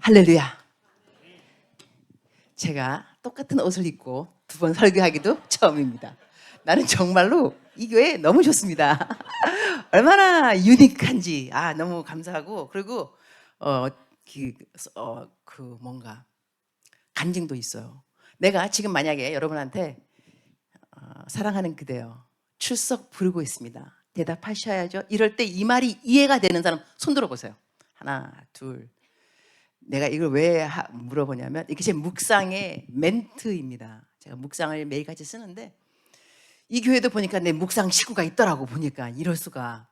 할렐루야. 제가 똑같은 옷을 입고 두 번 설교하기도 처음입니다. 나는 정말로 이 교회 너무 좋습니다. 얼마나 유니크한지 너무 감사하고, 그리고 뭔가 간증도 있어요. 내가 지금 만약에 여러분한테 사랑하는 그대여 출석 부르고 있습니다, 대답하셔야죠, 이럴 때 이 말이 이해가 되는 사람 손 들어보세요. 하나, 둘. 내가 이걸 왜 물어보냐면 이게 제 묵상의 멘트입니다. 제가 묵상을 매일같이 쓰는데 이 교회도 보니까 내 묵상 식구가 있더라고. 보니까 이럴 수가.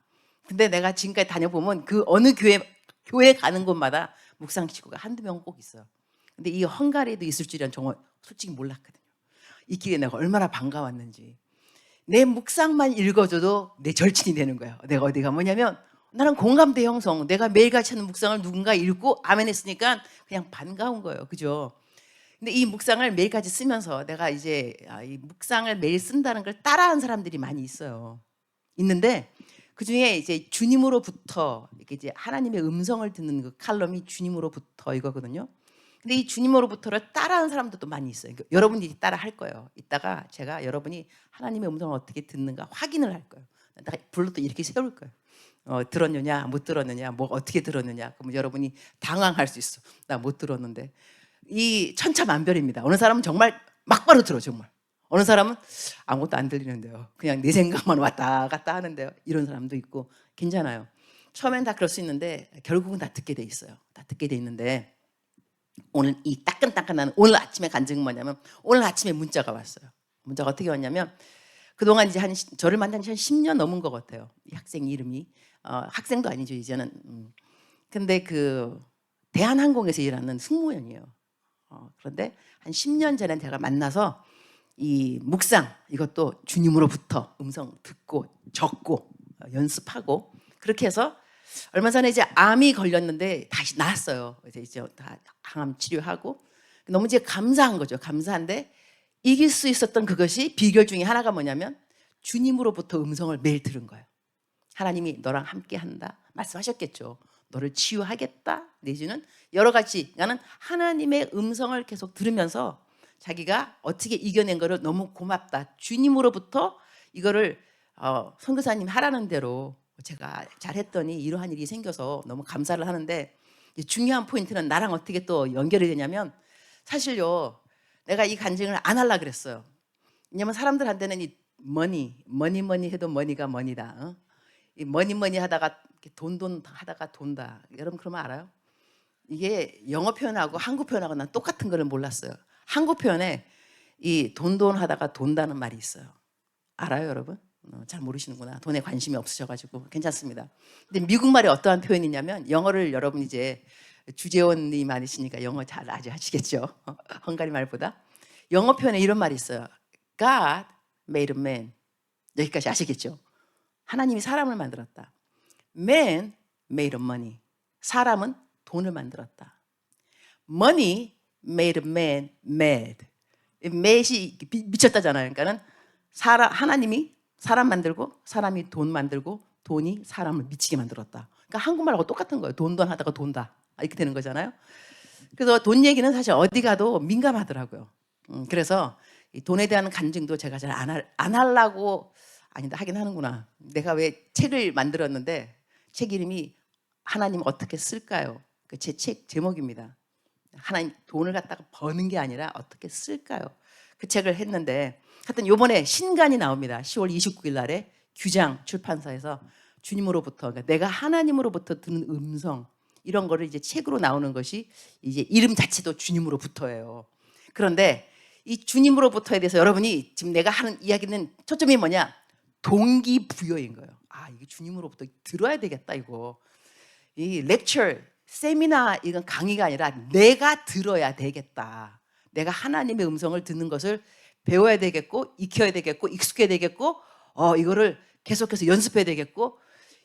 근데 내가 지금까지 다녀보면 그 어느 교회 가는 곳마다 묵상 식구가 한두 명 꼭 있어요. 근데 이 헝가리에도 있을 줄은 정말 솔직히 몰랐거든요. 이 길에 내가 얼마나 반가웠는지. 내 묵상만 읽어줘도 내 절친이 되는 거예요. 내가 어디가 뭐냐면 나는 공감대 형성. 내가 매일같이 하는 묵상을 누군가 읽고 아멘 했으니까 그냥 반가운 거예요. 그죠? 근데 이 묵상을 매일같이 쓰면서 내가 이제 이 묵상을 매일 쓴다는 걸 따라한 사람들이 많이 있어요. 있는데 그 중에 이제 주님으로부터 이렇게 이제 하나님의 음성을 듣는 그 칼럼이 주님으로부터 이거거든요. 근데 이 주님으로부터를 따라하는 사람들도 많이 있어요. 그러니까 여러분이 따라 할 거예요. 이따가 제가 여러분이 하나님의 음성을 어떻게 듣는가 확인을 할 거예요. 내가 불러도 이렇게 세울 거예요. 들었느냐, 못 들었느냐, 뭐 어떻게 들었느냐. 그러면 여러분이 당황할 수 있어. 나 못 들었는데. 이 천차만별입니다. 어느 사람은 정말 막바로 들어, 정말. 어느 사람은 아무것도 안 들리는데요. 그냥 내 생각만 왔다 갔다 하는데요. 이런 사람도 있고 괜찮아요. 처음엔 다 그럴 수 있는데 결국은 다 듣게 돼 있어요. 다 듣게 돼 있는데 오늘 이 따끈따끈한 오늘 아침에 간증은 뭐냐면 오늘 아침에 문자가 왔어요. 문자가 어떻게 왔냐면 그동안 이제 저를 만난 지 한 10년 넘은 것 같아요. 이 학생 이름이 학생도 아니죠 이제는. 근데 그 대한항공에서 일하는 승무원이에요. 그런데 한 10년 전에 제가 만나서 이 묵상 이것도 주님으로부터 음성 듣고 적고 연습하고 그렇게 해서 얼마 전에 이제 암이 걸렸는데 다시 나았어요. 이제 다 항암 치료하고 너무 이제 감사한 거죠. 감사한데 이길 수 있었던 그것이 비결 중에 하나가 뭐냐면 주님으로부터 음성을 매일 들은 거예요. 하나님이 너랑 함께 한다 말씀하셨겠죠. 너를 치유하겠다 내지는 여러 가지. 나는 하나님의 음성을 계속 들으면서 자기가 어떻게 이겨낸 거를 너무 고맙다. 주님으로부터 이거를 선교사님 하라는 대로 제가 잘했더니 이러한 일이 생겨서 너무 감사를 하는데 중요한 포인트는 나랑 어떻게 또 연결이 되냐면 사실요 내가 이 간증을 안 하려고 그랬어요. 왜냐면 사람들한테는 이 머니 해도 머니가 머니다. 이 머니 하다가 돈 하다가 돈다. 여러분 그러면 알아요? 이게 영어 표현하고 한국 표현하고 난 똑같은 거를 몰랐어요. 한국 표현에 이 돈 하다가 돈다는 말이 있어요. 알아요 여러분? 잘 모르시는구나. 돈에 관심이 없으셔가지고 괜찮습니다. 근데 미국 말이 어떠한 표현이냐면 영어를 여러분 이제 주재원이 많으시니까 영어 잘 아시겠죠? 헝가리 말보다 영어 표현에 이런 말이 있어요. God made a man. 여기까지 아시겠죠? 하나님이 사람을 만들었다. Man made a money. 사람은 돈을 만들었다. Money made a man mad. mad이 미쳤다잖아요. 그러니까는 하나님이 사람 만들고 사람이 돈 만들고 돈이 사람을 미치게 만들었다. 그러니까 한국말하고 똑같은 거예요. 돈 하다가 돈다. 이렇게 되는 거잖아요. 그래서 돈 얘기는 사실 어디 가도 민감하더라고요. 그래서 이 돈에 대한 간증도 제가 잘 안 하려고 아니다 하긴 하는구나. 내가 왜 책을 만들었는데 책 이름이 하나님 어떻게 쓸까요? 그 제 책 제목입니다. 하나님 돈을 갖다가 버는 게 아니라 어떻게 쓸까요? 그 책을 했는데 하여튼 요번에 신간이 나옵니다. 10월 29일 날에 규장 출판사에서 주님으로부터 그러니까 내가 하나님으로부터 듣는 음성 이런 거를 이제 책으로 나오는 것이 이제 이름 자체도 주님으로부터예요. 그런데 이 주님으로부터에 대해서 여러분이 지금 내가 하는 이야기는 초점이 뭐냐? 동기부여인 거예요. 이게 주님으로부터 들어야 되겠다 이거. 이 렉처, 세미나 이건 강의가 아니라 내가 들어야 되겠다. 내가 하나님의 음성을 듣는 것을 배워야 되겠고 익혀야 되겠고 익숙해야 되겠고 이거를 계속해서 연습해야 되겠고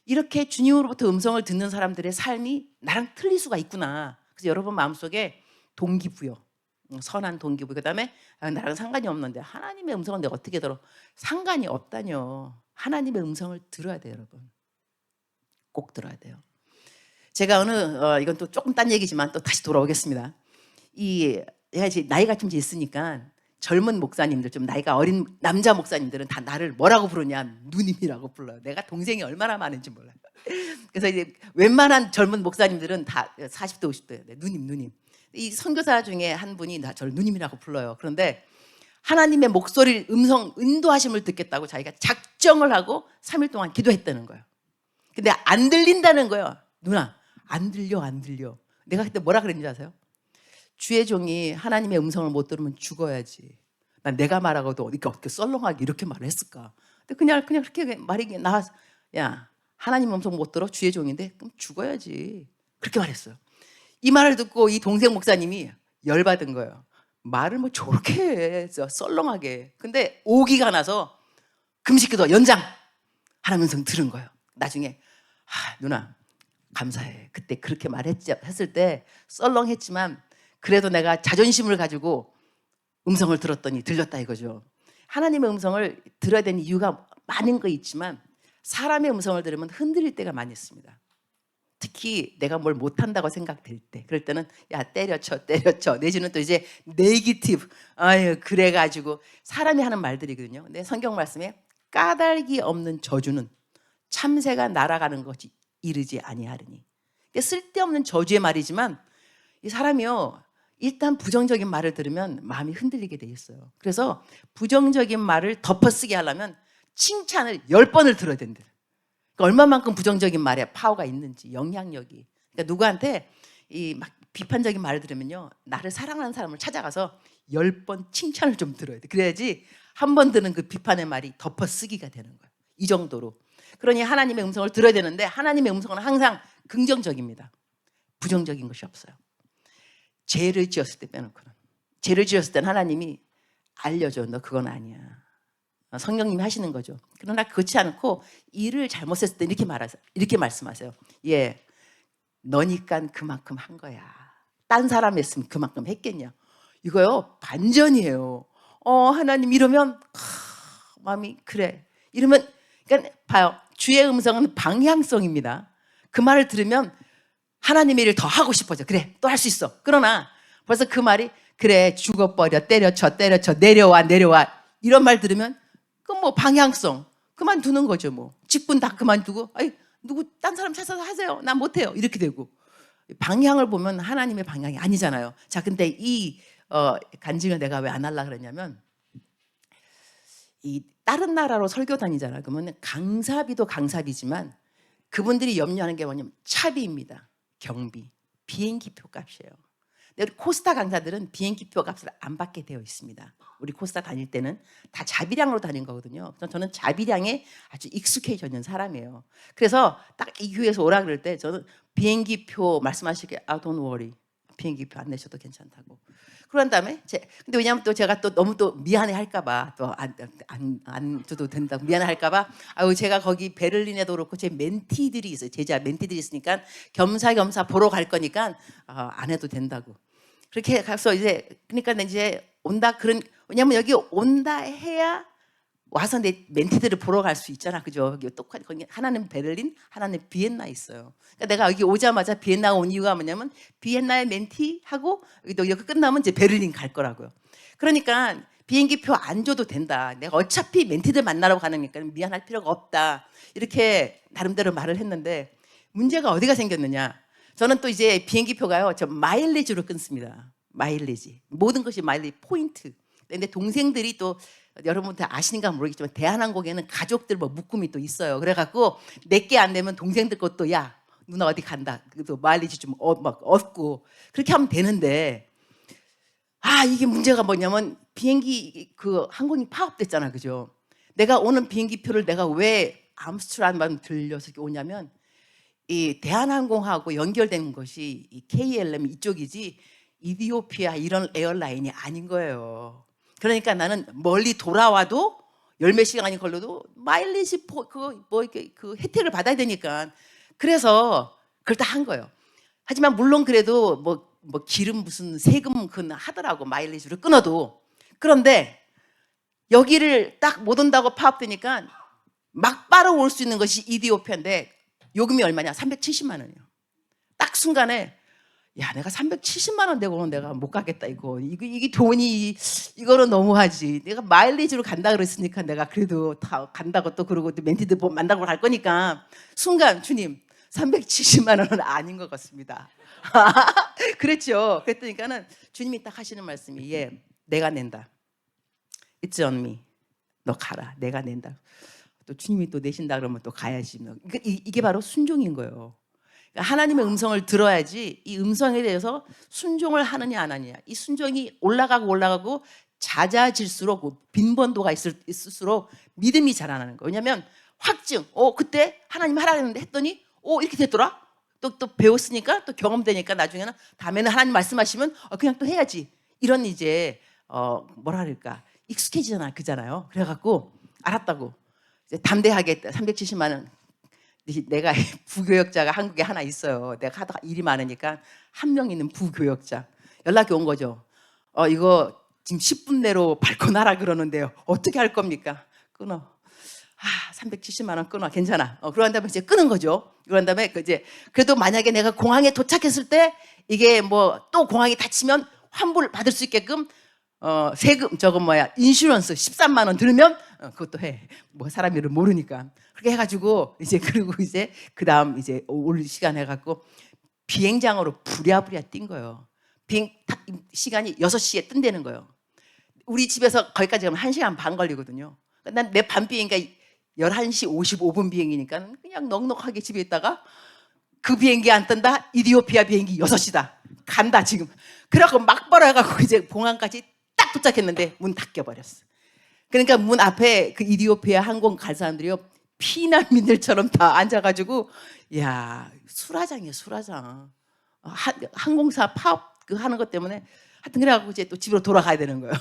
이렇게 주님으로부터 음성을 듣는 사람들의 삶이 나랑 틀릴 수가 있구나. 그래서 여러분 마음속에 동기부여, 선한 동기부여. 그다음에 나랑 상관이 없는데 하나님의 음성은 내가 어떻게 들어? 상관이 없다뇨. 하나님의 음성을 들어야 돼요, 여러분. 꼭 들어야 돼요. 제가 이건 또 조금 딴 얘기지만 또 다시 돌아오겠습니다. 내가 이제 나이가 좀 있으니까 젊은 목사님들, 좀 나이가 어린 남자 목사님들은 다 나를 뭐라고 부르냐? 누님이라고 불러요. 내가 동생이 얼마나 많은지 몰라요. 그래서 이제 웬만한 젊은 목사님들은 다 40대, 50대, 네, 누님. 이 선교사 중에 한 분이 저를 누님이라고 불러요. 그런데 하나님의 목소리를 인도하심을 듣겠다고 자기가 작정을 하고 3일 동안 기도했다는 거예요. 근데 안 들린다는 거예요. 누나, 안 들려. 내가 그때 뭐라 그랬는지 아세요? 주의 종이 하나님의 음성을 못 들으면 죽어야지. 난 내가 말하고도 어떻게 썰렁하게 이렇게 말을 했을까? 근데 그냥 그렇게 말이 나와서, 야, 하나님 음성 못 들어? 주의 종인데? 그럼 죽어야지. 그렇게 말했어요. 이 말을 듣고 이 동생 목사님이 열받은 거예요. 말을 뭐 저렇게 해, 썰렁하게. 근데 오기가 나서 금식기도 연장! 하나님 음성 들은 거예요. 나중에, 누나, 감사해. 그때 그렇게 했을 때 썰렁했지만 그래도 내가 자존심을 가지고 음성을 들었더니 들렸다 이거죠. 하나님의 음성을 들어야 되는 이유가 많은 거 있지만 사람의 음성을 들으면 흔들릴 때가 많이 있습니다. 특히 내가 뭘 못한다고 생각될 때, 그럴 때는 야 때려쳐 내지는 또 이제 네기티브, 아유 그래가지고 사람이 하는 말들이거든요. 근데 성경 말씀에 까닭이 없는 저주는 참새가 날아가는 것이 이르지 아니하리니. 쓸데없는 저주의 말이지만 이 사람이요 일단 부정적인 말을 들으면 마음이 흔들리게 돼 있어요. 그래서 부정적인 말을 덮어쓰게 하려면 칭찬을 10번을 들어야 된대. 그러니까 얼마만큼 부정적인 말에 파워가 있는지, 영향력이. 그러니까 누구한테 막 비판적인 말을 들으면요 나를 사랑하는 사람을 찾아가서 10번 칭찬을 좀 들어야 돼. 그래야지 한 번 듣는 그 비판의 말이 덮어쓰기가 되는 거예요. 이 정도로. 그러니 하나님의 음성을 들어야 되는데 하나님의 음성은 항상 긍정적입니다. 부정적인 것이 없어요. 죄를 지었을 때 빼놓고는. 죄를 지었을 때는 하나님이 알려줘. 너 그건 아니야. 성령님이 하시는 거죠. 그러나 그렇지 않고 일을 잘못했을 때 이렇게 말씀하세요. 예, 너니까 그만큼 한 거야. 딴 사람 했으면 그만큼 했겠냐. 이거요 반전이에요. 하나님 이러면 마음이 그래. 이러면 그러니까 봐요. 주의 음성은 방향성입니다. 그 말을 들으면 하나님의 일을 더 하고 싶어져. 그래, 또 할 수 있어. 그러나 벌써 그 말이 그래, 죽어버려, 때려쳐, 내려와. 이런 말 들으면 그 뭐 방향성 그만두는 거죠. 뭐 직분 다 그만두고, 아이 누구 딴 사람 찾아서 하세요. 난 못해요. 이렇게 되고 방향을 보면 하나님의 방향이 아니잖아요. 자, 근데 이 간증을 내가 왜 안 하려고 그랬냐면 이 다른 나라로 설교 다니잖아요. 그러면 강사비도 강사비지만 그분들이 염려하는 게 뭐냐면 차비입니다. 경비, 비행기표 값이에요. 근데 우리 코스타 강사들은 비행기표 값을 안 받게 되어 있습니다. 우리 코스타 다닐 때는 다 자비량으로 다닌 거거든요. 저는 자비량에 아주 익숙해져 있는 사람이에요. 그래서 딱 이 교회에서 오라 그럴 때 저는 비행기표 말씀하시게 don't worry. 비행기표 안 내셔도 괜찮다고. 그런 다음에 근데 왜냐하면 또 제가 또 너무 또 미안해 할까봐 또 안 줘도 된다고 미안해 할까봐 제가 거기 베를린에도 그렇고 제 멘티들이 있어요. 제자 멘티들이 있으니까 겸사겸사 보러 갈 거니까 안 해도 된다고. 그렇게 가서 이제 그러니까 이제 온다 왜냐면 여기 온다 해야 와서 내 멘티들을 보러 갈 수 있잖아. 그죠? 똑같이 거기 하나는 베를린, 하나는 비엔나 있어요. 그러니까 내가 여기 오자마자 비엔나 온 이유가 뭐냐면 비엔나의 멘티하고 여기 끝나면 이제 베를린 갈 거라고요. 그러니까 비행기표 안 줘도 된다. 내가 어차피 멘티들 만나러 가니까 미안할 필요가 없다. 이렇게 나름대로 말을 했는데 문제가 어디가 생겼느냐? 저는 또 이제 비행기표가요. 저 마일리지로 끊습니다. 마일리지. 모든 것이 마일리지 포인트. 근데 동생들이 또 여러분들 아시는가 모르겠지만 대한항공에는 가족들 뭐 묶음이 또 있어요. 그래갖고 내게 안 되면 동생들 것도 야 누나 어디 간다. 그래도 마일리지 좀 막 얻고 그렇게 하면 되는데 이게 문제가 뭐냐면 비행기 그 항공이 파업됐잖아, 그죠? 내가 오는 비행기표를 내가 왜 암스트롱만 들려서 오냐면 이 대한항공하고 연결된 것이 이 KLM 이쪽이지 이디오피아 이런 에어라인이 아닌 거예요. 그러니까 나는 멀리 돌아와도 열몇 시간이 걸려도 마일리지 그 혜택을 받아야 되니까 그래서 그걸 다 한 거예요. 하지만 물론 그래도 뭐 기름 무슨 세금 하더라고 마일리지를 끊어도. 그런데 여기를 딱 못 온다고 파업되니까 막바로 올 수 있는 것이 이디오피아인데 요금이 얼마냐? 370만 원이에요. 딱 순간에 야, 내가 370만 원 내고는 내가 못 가겠다 이게 돈이 이거는 너무하지. 내가 마일리지로 간다 그랬으니까 내가 그래도 다 간다고 또 그러고 또 멘티들 만나고 갈 거니까 순간 주님 370만 원은 아닌 것 같습니다. 그랬죠. 그랬더니까는 주님이 딱 하시는 말씀이 내가 낸다. It's on me. 너 가라. 내가 낸다. 또 주님이 또 내신다 그러면 또 가야지. 이게 바로 순종인 거예요. 하나님의 음성을 들어야지 이 음성에 대해서 순종을 하느냐 안 하느냐. 이 순종이 올라가고 잦아질수록 빈번도가 있을수록 믿음이 자라나는 거예요. 왜냐하면 확증. 그때 하나님 하라 했는데 했더니 이렇게 됐더라. 또 배웠으니까 또 경험되니까 나중에는 다음에는 하나님 말씀하시면 그냥 또 해야지. 이런 이제 뭐라 그럴까 익숙해지잖아요. 그래갖고 알았다고 이제 담대하게 370만 원. 내가 부교역자가 한국에 하나 있어요. 내가 하다가 일이 많으니까 한 명 있는 부교역자 연락이 온 거죠. 이거 지금 10분 내로 발권하라 그러는데요. 어떻게 할 겁니까? 끊어. 370만 원 끊어. 괜찮아. 그런 다음에 이제 끊은 거죠. 그런 다음에 이제 그래도 만약에 내가 공항에 도착했을 때 이게 뭐 또 공항이 닫히면 환불 받을 수 있게끔 세금 인슈런스 13만 원 들으면 그것도 해. 뭐 사람 일을 모르니까. 그렇게 해가지고 그리고 그다음 올 시간 해갖고 비행장으로 부랴부랴 뛴 거예요. 시간이 6시에 뜬다는 거예요. 우리 집에서 거기까지 가면 1시간 반 걸리거든요. 난 내 밤 비행기가 11시 55분 비행이니까 그냥 넉넉하게 집에 있다가 그 비행기 안 뜬다. 이디오피아 비행기 6시다. 간다 지금. 그래갖고 막 벌어가지고 공항까지 딱 도착했는데 문 닫혀버렸어. 그러니까 문 앞에 그 이디오피아 항공 갈 사람들이요 피난민들처럼 다 앉아가지고 술화장이에요. 술화장. 항공사 파업 하는 것 때문에 하여튼 그래갖고 이제 또 집으로 돌아가야 되는 거예요.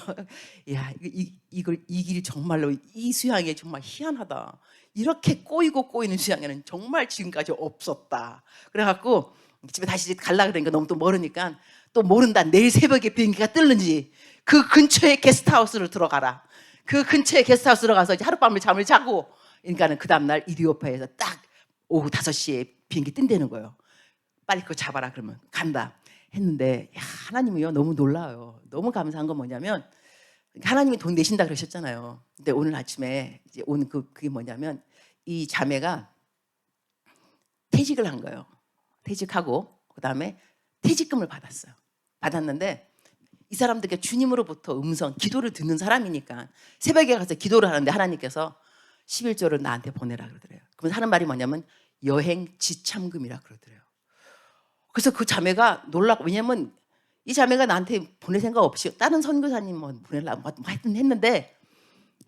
이 길 정말로 이 수양이 정말 희한하다. 이렇게 꼬이는 수양에는 정말 지금까지 없었다. 그래갖고 집에 다시 가려고 그러니까 너무 또 멀으니까 또 모른다. 내일 새벽에 비행기가 뜨는지 그 근처에 게스트하우스를 들어가라. 그 근처에 게스트하우스로 가서 이제 하룻밤을 잠을 자고 그러니까는 그 다음날 이디오피아에서 딱 오후 5시에 비행기 뜬다는 거예요. 빨리 그거 잡아라 그러면 간다 했는데 하나님이요 너무 놀라워요. 너무 감사한 건 뭐냐면 하나님이 돈 내신다 그러셨잖아요. 근데 오늘 아침에 이제 온 그게 뭐냐면 이 자매가 퇴직을 한 거예요. 퇴직하고 그다음에 퇴직금을 받았는데 이 사람들께 주님으로부터 음성, 기도를 듣는 사람이니까 새벽에 가서 기도를 하는데 하나님께서 11조를 나한테 보내라 그러더래요. 그러면서 하는 말이 뭐냐면 여행 지참금이라 그러더래요. 그래서 그 자매가 놀라고, 왜냐면 이 자매가 나한테 보낼 생각 없이 다른 선교사님 뭐 보내려고 하여튼 했는데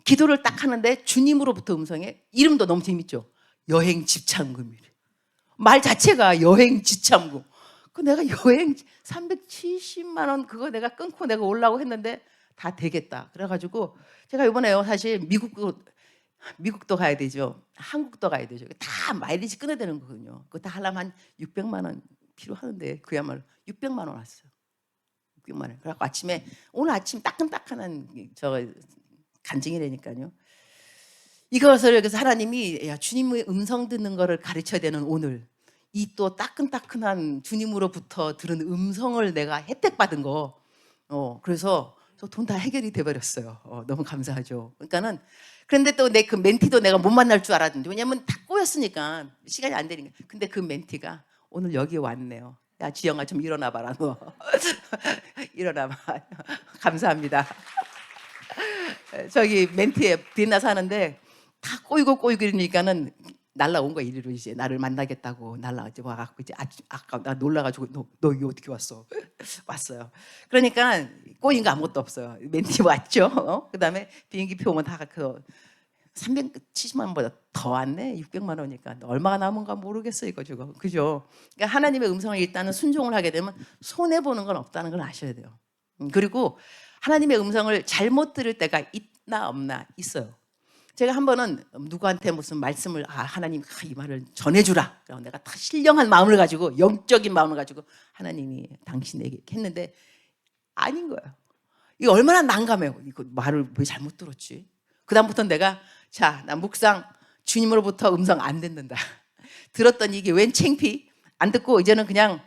기도를 딱 하는데 주님으로부터 음성에 이름도 너무 재밌죠. 여행 지참금이래. 말 자체가 여행 지참금. 그 내가 여행 370만 원 그거 내가 끊고 내가 오려고 했는데 다 되겠다. 그래가지고 제가 이번에요 사실 미국도 가야 되죠. 한국도 가야 되죠. 다 마일리지 끊어야 되는 거거든요. 그거 다 하려면 한 600만 원 필요하는데 그야말로 600만 원 왔어요. 600만 원. 그래갖고 오늘 아침 따끈따끈한 간증이라니까요. 이것을 그래서 하나님이 주님의 음성 듣는 거를 가르쳐야 되는 오늘 이 또 따끈따끈한 주님으로부터 들은 음성을 내가 혜택받은 거 그래서 돈 다 해결이 돼버렸어요. 너무 감사하죠. 그러니까는 그런데 또 내 그 멘티도 내가 못 만날 줄 알았는데 왜냐면 다 꼬였으니까 시간이 안 되니까. 근데 그 멘티가 오늘 여기 왔네요. 야 지영아 좀 일어나 봐라 너. 일어나 봐. 감사합니다. 저기 멘티에 비엔나 사는데 다 꼬이고 이러니까는 날라온 거야. 이리로 이제 나를 만나겠다고 와갖고 이제 아까 나 놀라가지고 너 여기 어떻게 왔어? 왔어요. 그러니까 꼬인 거 아무것도 없어요. 멘티 왔죠. 그다음에 비행기 표 오면 다 370만 원보다 더 왔네. 600만 원이니까 얼마가 남은가 모르겠어 이거 지금. 그죠? 그러니까 하나님의 음성을 일단은 순종을 하게 되면 손해 보는 건 없다는 걸 아셔야 돼요. 그리고 하나님의 음성을 잘못 들을 때가 있나 없나 있어요. 제가 한 번은 누구한테 무슨 말씀을 하나님 이 말을 전해주라. 내가 다 신령한 마음을 가지고 영적인 마음을 가지고 하나님이 당신에게 했는데 아닌 거예요. 이거 얼마나 난감해요. 이거 말을 왜 잘못 들었지? 그 다음부터는 내가 나 묵상 주님으로부터 음성 안 듣는다. 들었더니 이게 웬 창피 안 듣고 이제는 그냥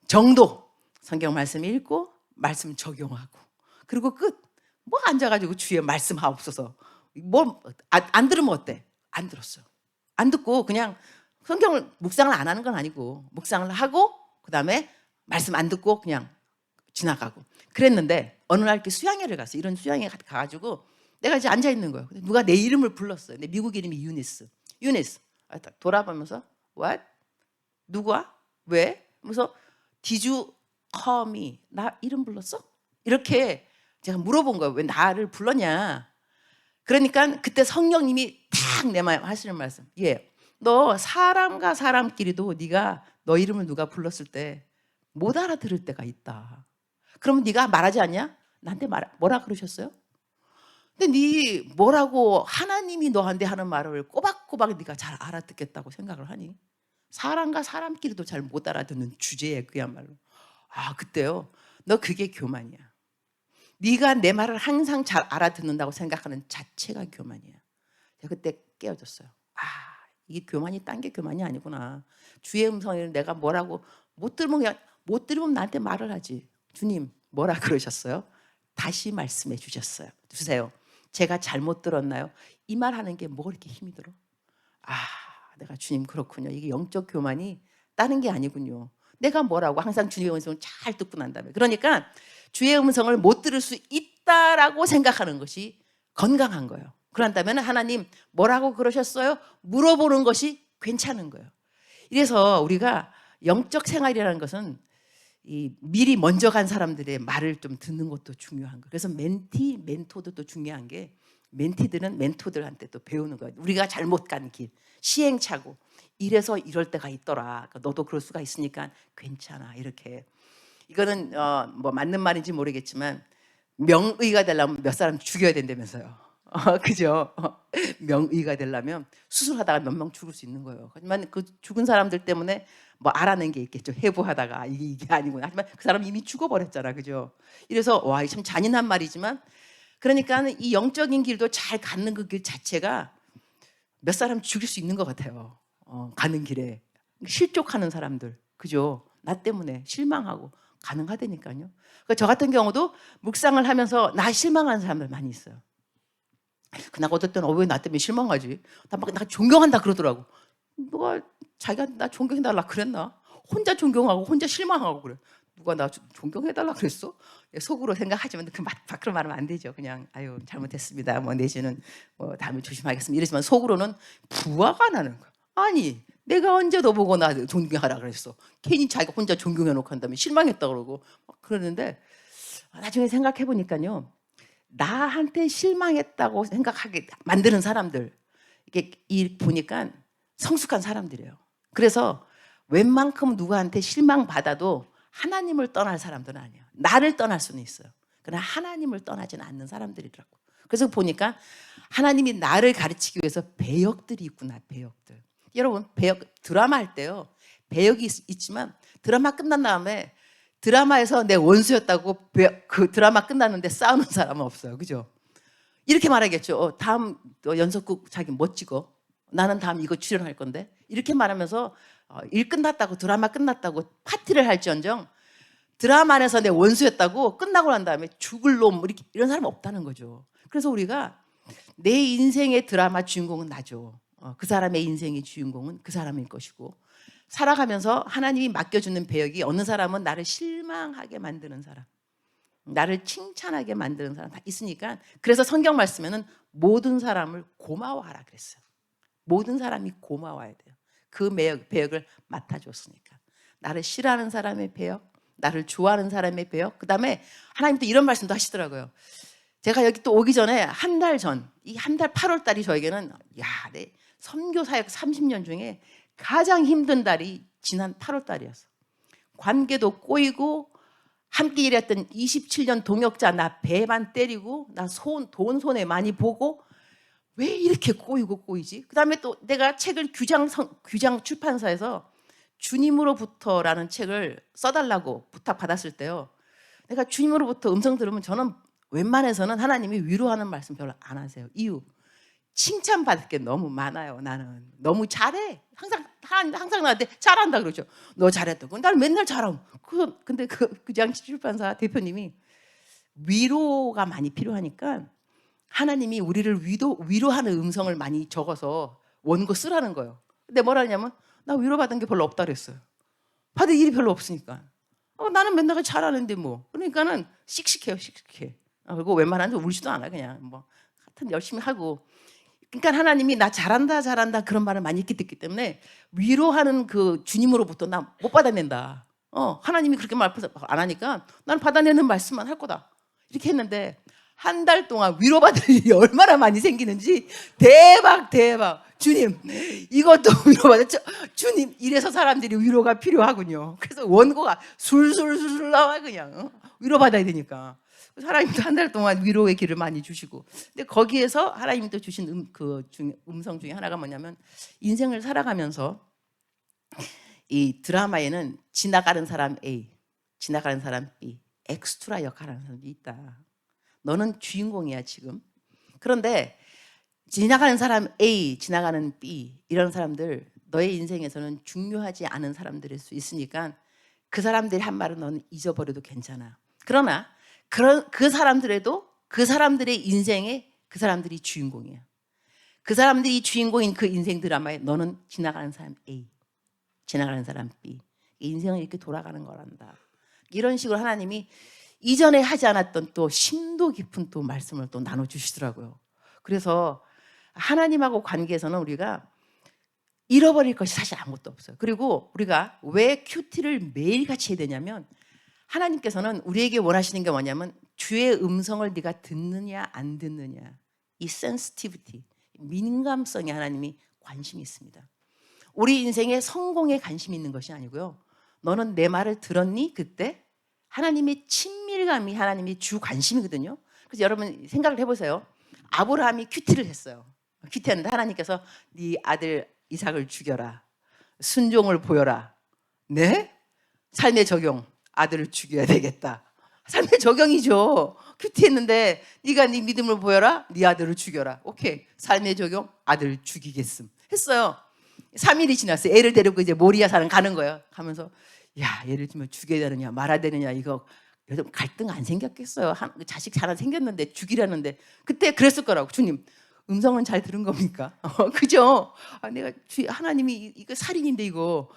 정도. 성경 말씀 읽고 말씀 적용하고 그리고 끝. 뭐 앉아가지고 주의 말씀하옵소서. 뭐 안 들으면 어때? 안 들었어요. 안 듣고 그냥 성경을 묵상을 안 하는 건 아니고 묵상을 하고 그다음에 말씀 안 듣고 그냥 지나가고 그랬는데 어느 날 이렇게 수양회를 갔어. 이런 수양회 가가지고 내가 이제 앉아 있는 거예요. 누가 내 이름을 불렀어요. 내 미국 이름이 유니스. 유니스. 딱 돌아보면서 What? 누구야? 왜? 그래서 Did you call me? 나 이름 불렀어? 이렇게 제가 물어본 거예요. 왜 나를 불렀냐? 그러니까 그때 성령님이 탁 내 말 하시는 말씀. 예, 너 사람과 사람끼리도 네가 너 이름을 누가 불렀을 때 못 알아들을 때가 있다. 그러면 네가 말하지 않냐? 나한테 뭐라 그러셨어요? 근데 네 뭐라고 하나님이 너한테 하는 말을 꼬박꼬박 네가 잘 알아듣겠다고 생각을 하니? 사람과 사람끼리도 잘 못 알아듣는 주제에 그야말로. 아, 그때요. 너 그게 교만이야. 네가 내 말을 항상 잘 알아듣는다고 생각하는 자체가 교만이야. 제가 그때 깨어졌어요. 아, 이게 교만이 딴 게 교만이 아니구나. 주의 음성을 내가 뭐라고 못 들으면 나한테 말을 하지. 주님 뭐라 그러셨어요? 다시 말씀해 주세요. 제가 잘못 들었나요? 이 말하는 게 뭐 그렇게 힘이 들어? 아, 내가 주님 그렇군요. 이게 영적 교만이 다른 게 아니군요. 내가 뭐라고 항상 주님의 음성을 잘 듣고 난 다음에 그러니까 주의 음성을 못 들을 수 있다라고 생각하는 것이 건강한 거예요. 그런다면 하나님 뭐라고 그러셨어요? 물어보는 것이 괜찮은 거예요. 이래서 우리가 영적 생활이라는 것은 이 미리 먼저 간 사람들의 말을 좀 듣는 것도 중요한 거예요. 그래서 멘토도 또 중요한 게 멘티들은 멘토들한테 또 배우는 거예요. 우리가 잘못 간 길, 시행착오. 이래서 이럴 때가 있더라. 그러니까 너도 그럴 수가 있으니까 괜찮아. 이렇게. 이거는 뭐 맞는 말인지 모르겠지만 명의가 되려면 몇 사람 죽여야 된다면서요. 그죠? 명의가 되려면 수술하다가 몇 명 죽을 수 있는 거예요. 하지만 그 죽은 사람들 때문에 뭐 알아낸 게 있겠죠. 해부하다가 이게 아니구나. 하지만 그 사람 이미 죽어버렸잖아. 그죠? 이래서 와, 참 잔인한 말이지만 그러니까 이 영적인 길도 잘 가는 그 길 자체가 몇 사람 죽일 수 있는 것 같아요. 가는 길에 실족하는 사람들, 그죠? 나 때문에 실망하고 가능하다니까요. 그러니까 저 같은 경우도 묵상을 하면서 나 실망하는 사람들 많이 있어요. 그나마 어떨 때는 왜 나 때문에 실망하지? 나 존경한다 그러더라고. 누가 자기가 나 존경해달라 그랬나? 혼자 존경하고 혼자 실망하고 그래. 누가 나 존경해달라 그랬어? 속으로 생각하지만 그 밖으로 말하면 안 되죠. 그냥 아유 잘못했습니다. 뭐 내지는 뭐 다음에 조심하겠습니다. 이러지만 속으로는 부화가 나는 거야. 아니 내가 언제 너 보고 나 존경하라 그랬어. 괜히 자기가 혼자 존경해놓고 한 다음에 실망했다 그러고 그러는데 나중에 생각해 보니까요. 나한테 실망했다고 생각하게 만드는 사람들 이게 보니까 성숙한 사람들이에요. 그래서 웬만큼 누구한테 실망받아도 하나님을 떠날 사람들은 아니에요. 나를 떠날 수는 있어요. 그러나 하나님을 떠나지는 않는 사람들이더라고. 그래서 보니까 하나님이 나를 가르치기 위해서 배역들이 있구나. 배역들. 여러분 배역 드라마 할 때요. 배역이 있지만 드라마 끝난 다음에 드라마에서 내 원수였다고 그 드라마 끝났는데 싸우는 사람은 없어요. 그죠? 이렇게 말하겠죠. 다음 연속극 자기 뭐 찍어? 나는 다음 이거 출연할 건데. 이렇게 말하면서 일 끝났다고 드라마 끝났다고 파티를 할지언정 드라마 안에서 내 원수였다고 끝나고 난 다음에 죽을 놈 이런 사람 없다는 거죠. 그래서 우리가 내 인생의 드라마 주인공은 나죠. 그 사람의 인생의 주인공은 그 사람일 것이고 살아가면서 하나님이 맡겨주는 배역이 어느 사람은 나를 실망하게 만드는 사람, 나를 칭찬하게 만드는 사람 다 있으니까 그래서 성경 말씀에는 모든 사람을 고마워하라 그랬어요. 모든 사람이 고마워야 돼요. 그 배역을 맡아줬으니까. 나를 싫어하는 사람의 배역, 나를 좋아하는 사람의 배역, 그 다음에 하나님도 이런 말씀도 하시더라고요. 제가 여기 또 오기 전에 한 달 전, 이 한 달 8월 달이 저에게는 내 선교 사역 30년 중에 가장 힘든 달이 지난 8월 달이었어. 관계도 꼬이고 함께 일했던 27년 동역자 나 배만 때리고 나 돈 손에 많이 보고 왜 이렇게 꼬이지? 그 다음에 또 내가 책을 규장 출판사에서 주님으로부터라는 책을 써달라고 부탁받았을 때요. 내가 주님으로부터 음성 들으면 저는 웬만해서는 하나님이 위로하는 말씀 별로 안 하세요. 이유 칭찬받을 게 너무 많아요. 나는 너무 잘해. 항상 항상 나한테 잘한다 그러죠. 너 잘했다고. 날 맨날 잘하고. 근데 그 양치 출판사 대표님이 위로가 많이 필요하니까 하나님이 우리를 위로하는 음성을 많이 적어서 원고 쓰라는 거예요. 근데 뭐라 하냐면 나 위로받은 게 별로 없다 그랬어요. 받을 일이 별로 없으니까. 나는 맨날 잘하는데 뭐. 그러니까는 씩씩해요, 씩씩해. 그리고 웬만하면 울지도 않아. 그냥 뭐 하여튼 열심히 하고. 그러니까 하나님이 나 잘한다 잘한다 그런 말을 많이 듣기 때문에 위로하는 그 주님으로부터 나 못 받아낸다. 하나님이 그렇게 말 안 하니까 나는 받아내는 말씀만 할 거다. 이렇게 했는데 한 달 동안 위로받을 일이 얼마나 많이 생기는지 대박. 주님 이것도 위로받았죠. 주님 이래서 사람들이 위로가 필요하군요. 그래서 원고가 술술술 나와 그냥 위로받아야 되니까. 하나님도 한 달 동안 위로의 길을 많이 주시고. 근데 거기에서 하나님이 또 주신 음성 중에 하나가 뭐냐면 인생을 살아가면서 이 드라마에는 지나가는 사람 A, 지나가는 사람 B, 엑스트라 역할하는 사람이 있다. 너는 주인공이야 지금. 그런데 지나가는 사람 A, 지나가는 B 이런 사람들 너의 인생에서는 중요하지 않은 사람들일 수 있으니까 그 사람들이 한 말은 너는 잊어버려도 괜찮아. 그러나 그 사람들에도 그 사람들의 인생에 그 사람들이 주인공이야. 그 사람들이 주인공인 그 인생 드라마에 너는 지나가는 사람 A, 지나가는 사람 B. 인생은 이렇게 돌아가는 거란다. 이런 식으로 하나님이 이전에 하지 않았던 또 심도 깊은 또 말씀을 또 나눠주시더라고요. 그래서 하나님하고 관계에서는 우리가 잃어버릴 것이 사실 아무것도 없어요. 그리고 우리가 왜 큐티를 매일같이 해야 되냐면 하나님께서는 우리에게 원하시는 게 뭐냐면 주의 음성을 네가 듣느냐 안 듣느냐, 이 센시티비티, 민감성에 하나님이 관심이 있습니다. 우리 인생에 성공에 관심이 있는 것이 아니고요. 너는 내 말을 들었니? 그때 하나님의 친밀감이 하나님의 주 관심이거든요. 그래서 여러분 생각을 해보세요. 아브라함이 큐티를 했어요. 큐티했는데 하나님께서 네 아들 이삭을 죽여라. 순종을 보여라. 네? 삶의 적용. 아들을 죽여야 되겠다. 삶의 적용이죠. 큐티했는데 네가 네 믿음을 보여라. 네 아들을 죽여라. 오케이. 삶의 적용. 아들 죽이겠음. 했어요. 3일이 지났어요. 애를 데리고 이제 모리아 산을 가는 거예요. 가면서 야, 얘를 좀 죽여야 되느냐 말아야 되느냐 이거 갈등 안 생겼겠어요. 자식 하나 생겼는데 죽이라는데 그때 그랬을 거라고. 주님 음성은 잘 들은 겁니까? 그죠? 내가 하나님이 이거 살인인데 이거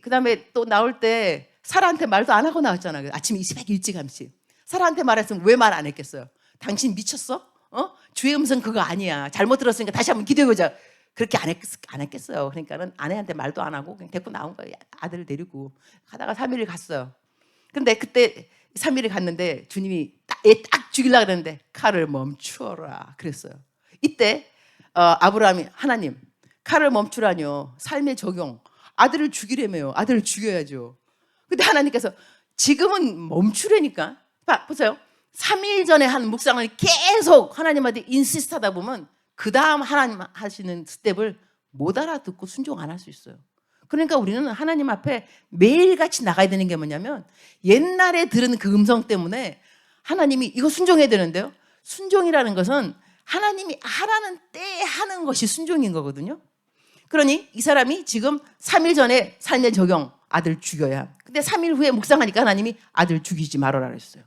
그다음에 또 나올 때 사라한테 말도 안 하고 나왔잖아요. 아침에 이 새벽 일찌감치 사라한테 말했으면 왜 말 안 했겠어요? 당신 미쳤어? 주의 음성 그거 아니야. 잘못 들었으니까 다시 한번 기도해보자. 그렇게 안 했겠어요. 그러니까는 아내한테 말도 안 하고 그냥 데리고 나온 거예요. 아들을 데리고 가다가 3일을 갔어요. 근데 그때 3일을 갔는데 주님이 애 딱 죽이려고 그랬는데 칼을 멈추어라 그랬어요. 이때 아브라함이 하나님 칼을 멈추라뇨. 삶의 적용. 아들을 죽이려며요. 아들을 죽여야죠. 근데 하나님께서 지금은 멈추라니까. 보세요. 3일 전에 한 묵상을 계속 하나님한테 인시스트 하다 보면 그 다음 하나님 하시는 스텝을 못 알아듣고 순종 안 할 수 있어요. 그러니까 우리는 하나님 앞에 매일같이 나가야 되는 게 뭐냐면 옛날에 들은 그 음성 때문에 하나님이 이거 순종해야 되는데요. 순종이라는 것은 하나님이 하라는 때에 하는 것이 순종인 거거든요. 그러니 이 사람이 지금 3일 전에 삶의 적용 아들 죽여야. 근데 3일 후에 묵상하니까 하나님이 아들 죽이지 말아라 그랬어요.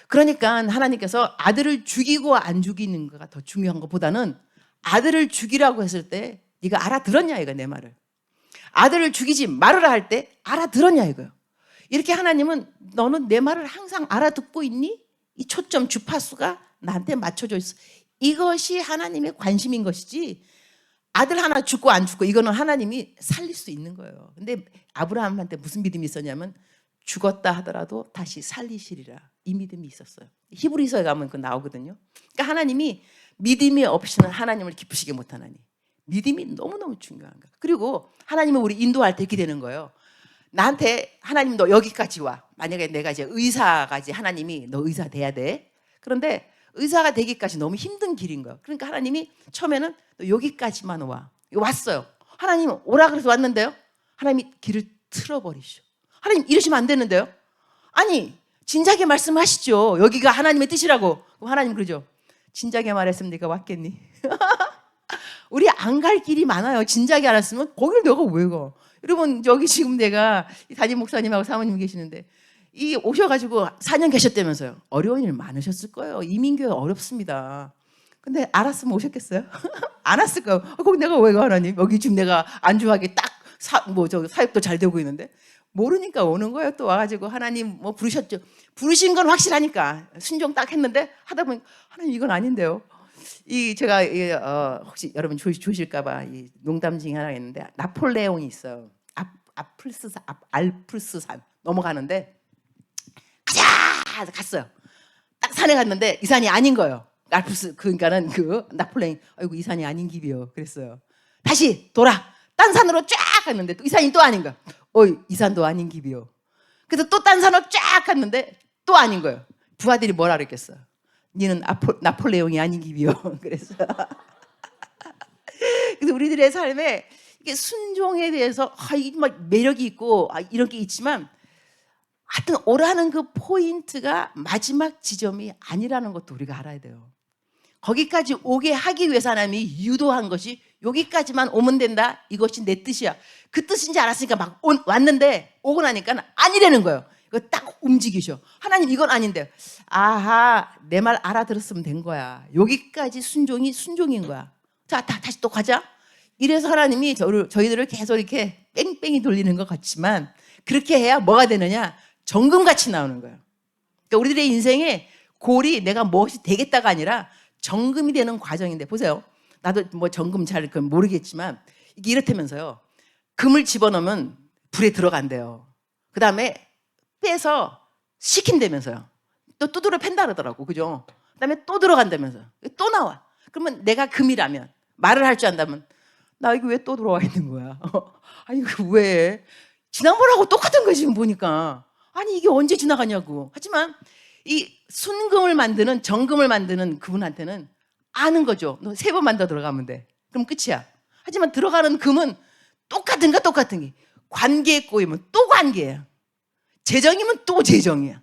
그러니까 하나님께서 아들을 죽이고 안 죽이는 거가 더 중요한 것보다는 아들을 죽이라고 했을 때 네가 알아들었냐 이거 내 말을. 아들을 죽이지 말아라 할 때 알아들었냐 이거요. 이렇게 하나님은 너는 내 말을 항상 알아듣고 있니? 이 초점 주파수가 나한테 맞춰져 있어. 이것이 하나님의 관심인 것이지 아들 하나 죽고 안 죽고 이거는 하나님이 살릴 수 있는 거예요. 근데 아브라함한테 무슨 믿음이 있었냐면 죽었다 하더라도 다시 살리시리라. 이 믿음이 있었어요. 히브리서에 가면 그거 나오거든요. 그러니까 하나님이 믿음이 없이는 하나님을 기쁘시게 못하나니. 믿음이 너무너무 중요한 거예요. 그리고 하나님은 우리 인도할 때 이렇게 되는 거예요. 나한테 하나님 너 여기까지 와. 만약에 내가 이제 의사가 이제 하나님이 너 의사 돼야 돼. 그런데 의사가 되기까지 너무 힘든 길인 거예요. 그러니까 하나님이 처음에는 너 여기까지만 와. 왔어요. 하나님 오라 그래서 왔는데요. 하나님이 길을 틀어버리셔. 하나님 이러시면 안 되는데요. 아니 진작에 말씀하시죠. 여기가 하나님의 뜻이라고. 그럼 하나님 그러죠. 진작에 말했으면 네가 왔겠니? 우리 안 갈 길이 많아요. 진작에 알았으면 거길 내가 왜 가? 여러분 여기 지금 내가 담임 목사님하고 사모님 계시는데 이 오셔가지고 4년 계셨다면서요. 어려운 일 많으셨을 거예요. 이민교회 어렵습니다. 근데 알았으면 오셨겠어요? 안 왔을 거예요. 거기 내가 왜 가, 하나님? 여기 지금 내가 안주하게 딱 사역도 잘 되고 있는데 모르니까 오는 거예요. 또 와가지고 하나님 뭐 부르셨죠. 부르신 건 확실하니까 순종 딱 했는데 하다 보니 하나님 이건 아닌데요. 이 제가 혹시 여러분 조실까봐 이 농담 중에 하나 있는데 나폴레옹이 있어요. 알프스산 넘어가는데 가자 갔어요. 딱 산에 갔는데 이 산이 아닌 거예요. 알프스 그러니까는 그 나폴레옹 아이고 이 산이 아닌 길이요. 그랬어요. 다시 돌아 딴 산으로 쫙 갔는데 또 이 산이 또 아닌 거야. 이 산도 아닌 길이요. 그래서 또 딴 산으로 쫙 갔는데 또 아닌 거예요. 부하들이 뭐라 그랬겠어? 니는 나폴레옹이 아닌 길이요. 그래서 그래서 우리들의 삶에 이게 순종에 대해서 이게 막 매력이 있고 이런 게 있지만 하여튼 오라는 그 포인트가 마지막 지점이 아니라는 것도 우리가 알아야 돼요. 거기까지 오게 하기 위해서 하나님이 유도한 것이 여기까지만 오면 된다. 이것이 내 뜻이야. 그 뜻인지 알았으니까 막 왔는데 오고 나니까 아니라는 거예요. 이거 딱 움직이셔. 하나님 이건 아닌데. 아하 내 말 알아들었으면 된 거야. 여기까지 순종인 거야. 자 다시 또 가자. 이래서 하나님이 저희들을 계속 이렇게 뺑뺑이 돌리는 것 같지만 그렇게 해야 뭐가 되느냐. 정금같이 나오는 거예요. 그러니까 우리들의 인생에 골이 내가 무엇이 되겠다가 아니라 정금이 되는 과정인데 보세요. 나도 뭐 정금 잘 모르겠지만 이게 이렇다면서요. 금을 집어넣으면 불에 들어간대요. 그 다음에 빼서 식힌다면서요. 또 두드려 팬다 그러더라고. 그죠? 그 다음에 또 들어간다면서요. 또 나와. 그러면 내가 금이라면 말을 할 줄 안다면 나 이거 왜 또 들어와 있는 거야? 아니 왜? 지난번하고 똑같은 거지 지금 보니까. 아니 이게 언제 지나가냐고. 하지만 이 순금을 만드는 정금을 만드는 그분한테는 아는 거죠. 너 3번만 더 들어가면 돼. 그럼 끝이야. 하지만 들어가는 금은 똑같은 게 관계에 꼬이면 또 관계야. 재정이면 또 재정이야.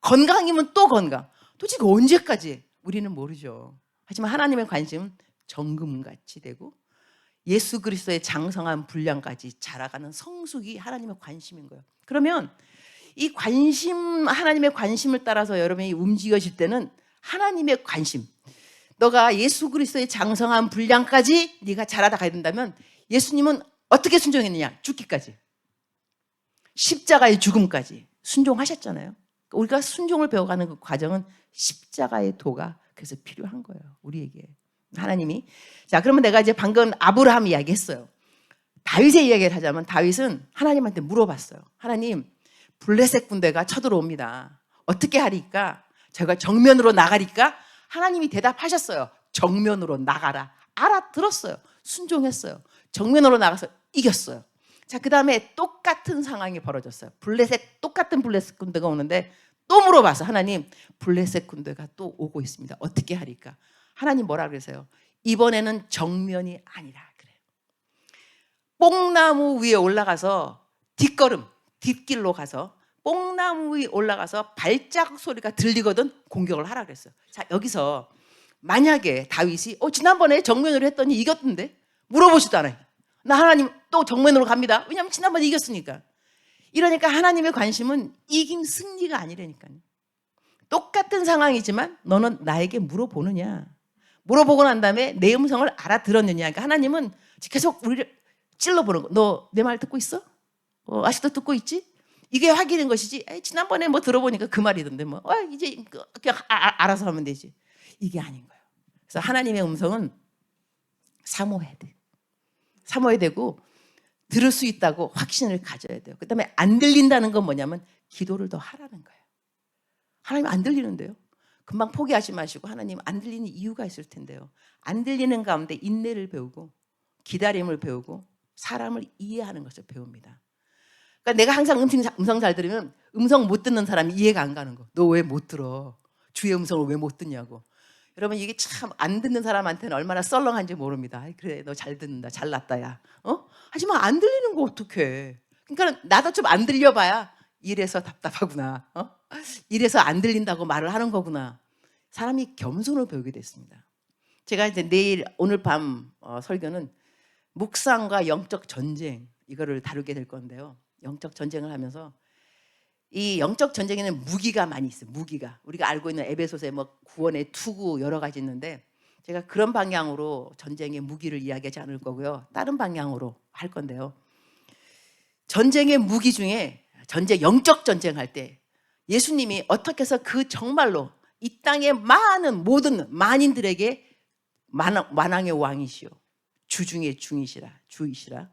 건강이면 또 건강. 도대체 언제까지 우리는 모르죠. 하지만 하나님의 관심은 정금같이 되고 예수 그리스도의 장성한 분량까지 자라가는 성숙이 하나님의 관심인 거예요. 그러면 이 관심, 하나님의 관심을 따라서 여러분이 움직여질 때는 하나님의 관심, 너가 예수 그리스도의 장성한 분량까지 네가 자라다 가야 된다면 예수님은 어떻게 순종했느냐? 죽기까지. 십자가의 죽음까지 순종하셨잖아요. 우리가 순종을 배워가는 그 과정은 십자가의 도가 그래서 필요한 거예요. 우리에게. 하나님이. 자, 그러면 내가 이제 방금 아브라함 이야기했어요. 다윗의 이야기를 하자면 다윗은 하나님한테 물어봤어요. 하나님, 블레셋 군대가 쳐들어옵니다. 어떻게 하리까? 제가 정면으로 나가리까? 하나님이 대답하셨어요. 정면으로 나가라. 알아들었어요. 순종했어요. 정면으로 나가서 이겼어요. 자, 그 다음에 똑같은 상황이 벌어졌어요. 똑같은 블레셋 군대가 오는데 또 물어봤어. 하나님, 블레셋 군대가 또 오고 있습니다. 어떻게 하리까? 하나님 뭐라 그러세요? 이번에는 정면이 아니라 그래요. 뽕나무 위에 올라가서 뒷길로 가서 뽕나무 위에 올라가서 발자국 소리가 들리거든 공격을 하라 그랬어요. 자, 여기서 만약에 다윗이 지난번에 정면으로 했더니 이겼던데 물어보지도 않아요. 나 하나님 또 정면으로 갑니다. 왜냐하면 지난번에 이겼으니까. 이러니까 하나님의 관심은 이김 승리가 아니라니까요. 똑같은 상황이지만 너는 나에게 물어보느냐. 물어보고 난 다음에 내 음성을 알아들었느냐. 그러니까 하나님은 계속 우리를 찔러보는 거. 너 내 말 듣고 있어? 아직도 듣고 있지? 이게 확인인 것이지. 지난번에 뭐 들어보니까 그 말이던데 뭐 이제 그냥 알아서 하면 되지. 이게 아닌 거예요. 그래서 하나님의 음성은 사모해야 돼. 사모해야 되고 들을 수 있다고 확신을 가져야 돼요. 그다음에 안 들린다는 건 뭐냐면 기도를 더 하라는 거예요. 하나님 안 들리는데요. 금방 포기하지 마시고 하나님 안 들리는 이유가 있을 텐데요. 안 들리는 가운데 인내를 배우고 기다림을 배우고 사람을 이해하는 것을 배웁니다. 그러니까 내가 항상 음성 잘 들으면 음성 못 듣는 사람이 이해가 안 가는 거. 너 왜 못 들어? 주의 음성을 왜 못 듣냐고. 여러분 이게 참 안 듣는 사람한테는 얼마나 썰렁한지 모릅니다. 그래 너 잘 듣는다. 잘났다 야. 하지만 안 들리는 거 어떡해. 그러니까 나도 좀 안 들려봐야 이래서 답답하구나. 이래서 안 들린다고 말을 하는 거구나. 사람이 겸손을 배우게 됐습니다. 제가 이제 오늘 밤 설교는 묵상과 영적 전쟁 이거를 다루게 될 건데요. 영적 전쟁을 하면서 이 영적 전쟁에는 무기가 많이 있어요. 무기가 우리가 알고 있는 에베소서의 뭐 구원의 투구 여러 가지 있는데 제가 그런 방향으로 전쟁의 무기를 이야기하지 않을 거고요. 다른 방향으로 할 건데요. 전쟁의 무기 중에 영적 전쟁할 때 예수님이 어떻게 해서 그 정말로 이 땅의 많은 모든 만인들에게 만왕의 왕이시오, 주 중에 주이시라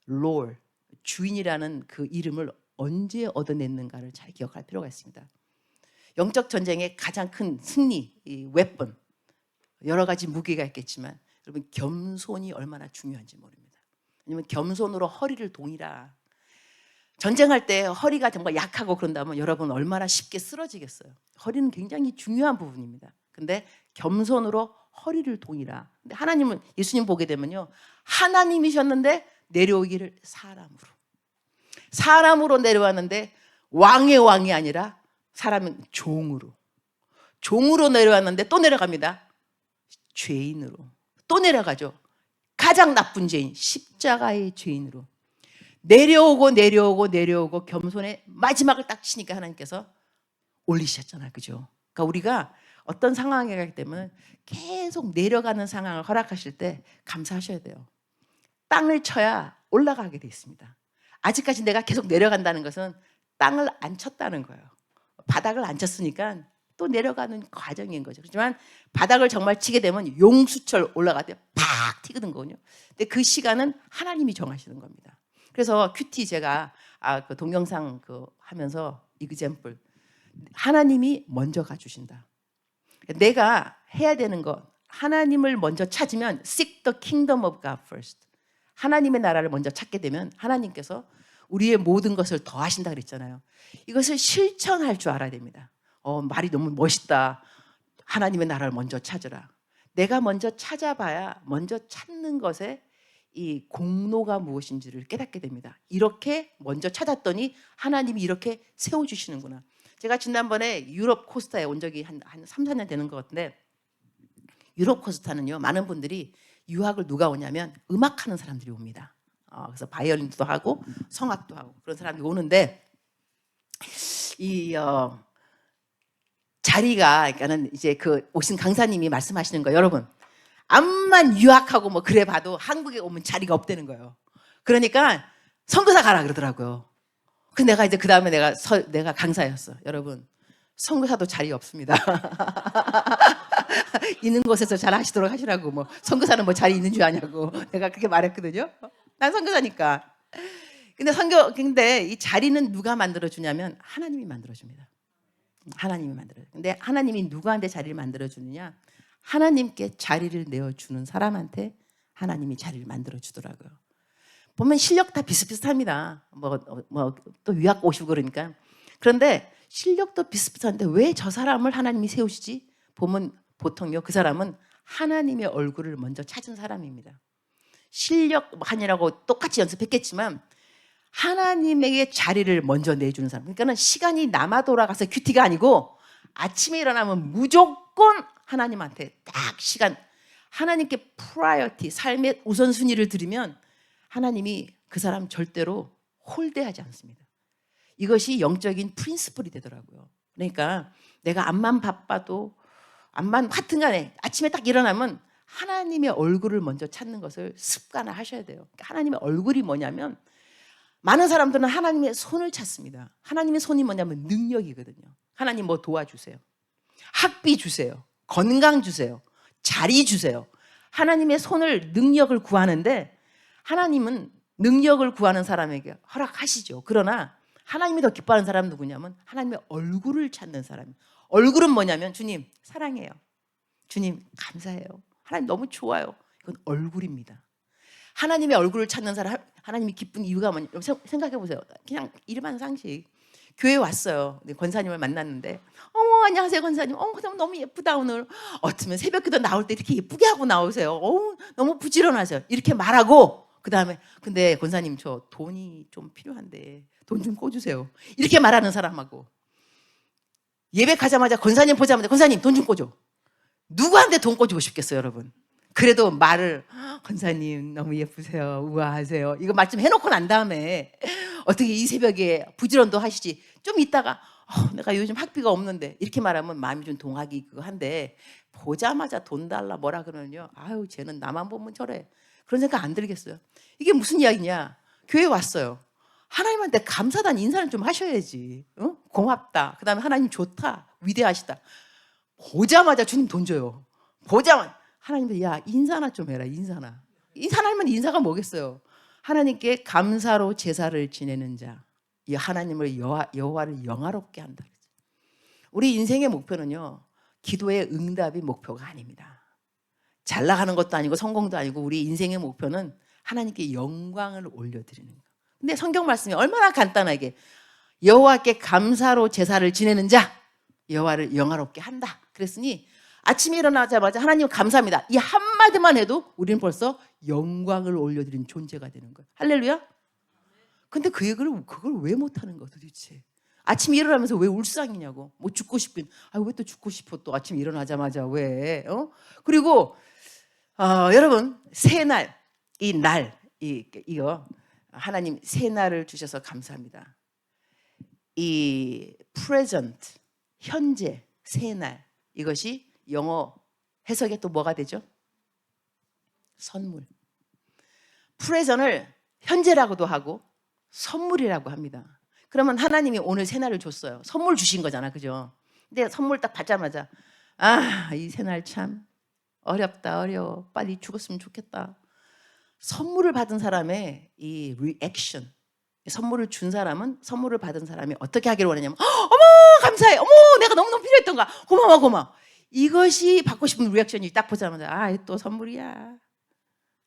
롤 주인이라는 그 이름을 언제 얻어냈는가를 잘 기억할 필요가 있습니다. 영적 전쟁의 가장 큰 승리, 이 웨폰, 여러 가지 무기가 있겠지만 여러분 겸손이 얼마나 중요한지 모릅니다. 왜냐면 겸손으로 허리를 동이라. 전쟁할 때 허리가 정말 약하고 그런다면 여러분 얼마나 쉽게 쓰러지겠어요. 허리는 굉장히 중요한 부분입니다. 근데 겸손으로 허리를 동이라. 근데 하나님은 예수님 보게 되면요, 하나님이셨는데 내려오기를 사람으로 내려왔는데 왕의 왕이 아니라 사람은 종으로 내려왔는데 또 내려갑니다. 죄인으로 또 내려가죠. 가장 나쁜 죄인, 십자가의 죄인으로 내려오고 겸손의 마지막을 딱 치니까 하나님께서 올리셨잖아요. 그죠? 그러니까 우리가 어떤 상황에 가기 때문에 계속 내려가는 상황을 허락하실 때 감사하셔야 돼요. 땅을 쳐야 올라가게 돼 있습니다. 아직까지 내가 계속 내려간다는 것은 땅을 안 쳤다는 거예요. 바닥을 안 쳤으니까 또 내려가는 과정인 거죠. 그렇지만 바닥을 정말 치게 되면 용수철 올라갈 때 팍 튀거든요. 근데 그 시간은 하나님이 정하시는 겁니다. 그래서 큐티 제가 그 동영상 하면서 이그젬플 하나님이 먼저 가주신다. 내가 해야 되는 것, 하나님을 먼저 찾으면 seek the kingdom of God first. 하나님의 나라를 먼저 찾게 되면 하나님께서 우리의 모든 것을 더하신다 그랬잖아요. 이것을 실천할 줄 알아야 됩니다. 말이 너무 멋있다. 하나님의 나라를 먼저 찾으라. 내가 먼저 찾아봐야 먼저 찾는 것에 이 공로가 무엇인지를 깨닫게 됩니다. 이렇게 먼저 찾았더니 하나님이 이렇게 세워주시는구나. 제가 지난번에 유럽 코스타에 온 적이 한 3, 4년 되는 것 같은데 유럽 코스타는요, 많은 분들이 유학을 누가 오냐면 음악하는 사람들이 옵니다. 그래서 바이올린도 하고 성악도 하고 그런 사람들이 오는데 자리가 그러니까는 이제 그 오신 강사님이 말씀하시는 거예요. 여러분 암만 유학하고 뭐 그래 봐도 한국에 오면 자리가 없다는 거예요. 그러니까 선교사 가라 그러더라고요. 그 내가 이제 그 다음에 내가 강사였어. 여러분 선교사도 자리 없습니다. 있는 곳에서 잘 하시도록 하시라고. 뭐 선교사는 뭐 자리 있는 줄 아냐고 내가 그렇게 말했거든요. 난 선교사니까. 근데 이 자리는 누가 만들어 주냐면 하나님이 만들어 줍니다. 하나님이 만들어요. 근데 하나님이 누구한테 자리를 만들어 주느냐? 하나님께 자리를 내어 주는 사람한테 하나님이 자리를 만들어 주더라고요. 보면 실력 다 비슷비슷합니다. 또 유학 오시고 그러니까. 그런데 실력도 비슷비슷한데 왜 저 사람을 하나님이 세우시지? 보면 보통요, 그 사람은 하나님의 얼굴을 먼저 찾은 사람입니다. 실력만이라고 똑같이 연습했겠지만 하나님에게 자리를 먼저 내주는 사람. 그러니까는 시간이 남아 돌아가서 큐티가 아니고 아침에 일어나면 무조건 하나님한테 딱 시간, 하나님께 프라이어티, 삶의 우선순위를 드리면 하나님이 그 사람 절대로 홀대하지 않습니다. 이것이 영적인 프린시플이 되더라고요. 그러니까 내가 암만 바빠도 암만 하여튼 간에 아침에 딱 일어나면 하나님의 얼굴을 먼저 찾는 것을 습관을 하셔야 돼요. 그러니까 하나님의 얼굴이 뭐냐면 많은 사람들은 하나님의 손을 찾습니다. 하나님의 손이 뭐냐면 능력이거든요. 하나님 뭐 도와주세요. 학비 주세요. 건강 주세요. 자리 주세요. 하나님의 손을 능력을 구하는데 하나님은 능력을 구하는 사람에게 허락하시죠. 그러나 하나님이 더 기뻐하는 사람은 누구냐면 하나님의 얼굴을 찾는 사람. 얼굴은 뭐냐면 주님 사랑해요. 주님 감사해요. 하나님 너무 좋아요. 이건 얼굴입니다. 하나님의 얼굴을 찾는 사람, 하나님이 기쁜 이유가 뭐냐? 생각해 보세요. 그냥 일반 상식. 교회 왔어요. 권사님을 만났는데, 어머 안녕하세요 권사님. 너무 예쁘다 오늘. 어쩌면 새벽기도 나올 때 이렇게 예쁘게 하고 나오세요. 너무 부지런하세요. 이렇게 말하고 그 다음에 근데 권사님 저 돈이 좀 필요한데 돈 좀 꿔주세요. 이렇게 말하는 사람하고 예배 가자마자 권사님 보자마자 권사님 돈 좀 꿔줘. 누구한테 돈 꿔주고 싶겠어요, 여러분? 그래도 말을 권사님 너무 예쁘세요, 우아하세요, 이거 말 좀 해놓고 난 다음에 어떻게 이 새벽에 부지런도 하시지, 좀 있다가 내가 요즘 학비가 없는데 이렇게 말하면 마음이 좀 동하기 그거 한데, 보자마자 돈 달라 뭐라 그러면요, 아유 쟤는 나만 보면 저래, 그런 생각 안 들겠어요. 이게 무슨 이야기냐, 교회 왔어요, 하나님한테 감사단 인사는 좀 하셔야지. 고맙다, 그 다음에 하나님 좋다, 위대하시다. 보자마자 주님 돈 줘요. 보자마자 하나님도 야 인사나 좀 해라, 인사나. 하나님은 인사가 뭐겠어요? 하나님께 감사로 제사를 지내는 자, 이 하나님을 여호와를 영화롭게 한다. 우리 인생의 목표는요, 기도의 응답이 목표가 아닙니다. 잘 나가는 것도 아니고 성공도 아니고, 우리 인생의 목표는 하나님께 영광을 올려드리는 거. 근데 성경 말씀이 얼마나 간단하게 여호와께 감사로 제사를 지내는 자, 여호와를 영화롭게 한다 그랬으니, 아침에 일어나자마자 하나님 감사합니다, 이 한마디만 해도 우리는 벌써 영광을 올려드린 존재가 되는 거예요. 할렐루야. 근데 그걸 왜 못하는 거야 도대체? 아침에 일어나면서 왜 울상이냐고. 뭐 죽고 싶긴, 왜 또 죽고 싶어, 또 아침에 일어나자마자 왜? 그리고 여러분, 새날, 이거 하나님 새날을 주셔서 감사합니다. 이 present, 현재, 새날, 이것이 영어 해석에 또 뭐가 되죠? 선물. present을 현재라고도 하고 선물이라고 합니다. 그러면 하나님이 오늘 새날을 줬어요. 선물 주신 거잖아, 그죠? 근데 선물 딱 받자마자 이 새날 참 어렵다, 어려워, 빨리 죽었으면 좋겠다. 선물을 받은 사람의 이 리액션, 선물을 준 사람은, 선물을 받은 사람이 어떻게 하기를 원하냐면, 어머 감사해, 어머 내가 너무너무 필요했던가, 고마워. 이것이 받고 싶은 리액션이 딱 보자마자 또 선물이야,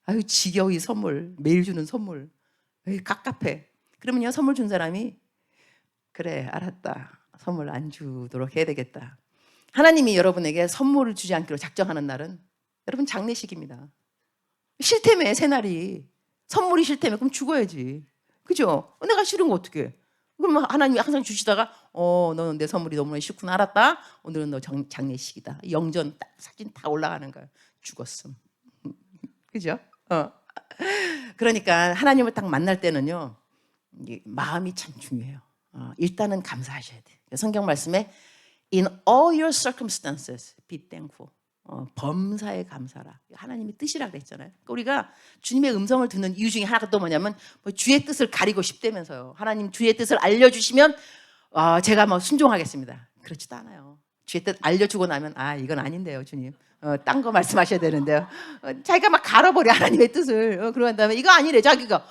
아유 지겨워, 이 선물 매일 주는 선물, 에이, 깝깝해. 그러면요, 선물 준 사람이 그래 알았다, 선물 안 주도록 해야 되겠다. 하나님이 여러분에게 선물을 주지 않기로 작정하는 날은 여러분 장례식입니다. 싫다며, 새날이 선물이 싫다며, 그럼 죽어야지, 그죠? 내가 싫은 거 어떡해? 그럼 하나님이 항상 주시다가 너는 내 선물이 너무나 싫구나, 알았다, 오늘은 너 장례식이다, 영전 딱 사진 다 올라가는 거야. 죽었음. 그죠? 그러니까 하나님을 딱 만날 때는요, 마음이 참 중요해요. 일단은 감사하셔야 돼요. 성경 말씀에 In all your circumstances be thankful. 범사에 감사라. 하나님의 뜻이라 그랬잖아요. 그러니까 우리가 주님의 음성을 듣는 이유 중에 하나가 또 뭐냐면, 주의 뜻을 가리고 싶다면서요. 하나님 주의 뜻을 알려주시면 제가 순종하겠습니다. 그렇지도 않아요. 주의 뜻 알려주고 나면 이건 아닌데요, 주님. 딴 거 말씀하셔야 되는데요. 자기가 막 갈아버려, 하나님의 뜻을. 그러고 난 다음에 이거 아니래, 자기가.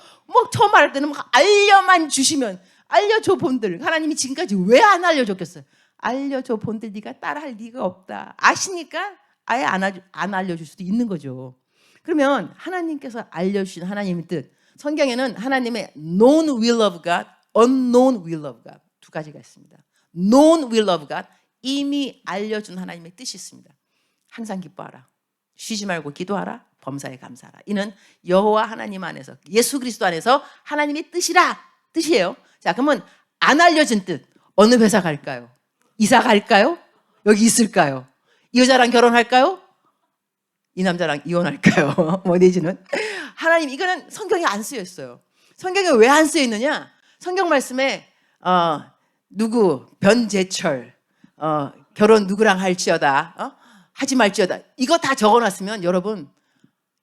처음 말할 때는 알려만 주시면, 알려줘 본들. 하나님이 지금까지 왜 안 알려줬겠어요? 알려줘 본들, 네가 따라할 리가 없다. 아시니까 아예 안 알려줄 수도 있는 거죠. 그러면 하나님께서 알려주신 하나님의 뜻, 성경에는 하나님의 known will of God, unknown will of God 두 가지가 있습니다. known will of God, 이미 알려준 하나님의 뜻이 있습니다. 항상 기뻐하라, 쉬지 말고 기도하라, 범사에 감사하라. 이는 여호와 하나님 안에서, 예수 그리스도 안에서 하나님의 뜻이에요. 자, 그러면 안 알려진 뜻, 어느 회사 갈까요? 이사 갈까요? 여기 있을까요? 이 여자랑 결혼할까요? 이 남자랑 이혼할까요? 내지는 하나님, 이거는 성경에 안 쓰여 있어요. 성경에 왜 안 쓰여 있느냐? 성경 말씀에 누구 변제철 결혼 누구랑 할지어다, 하지 말지어다, 이거 다 적어놨으면 여러분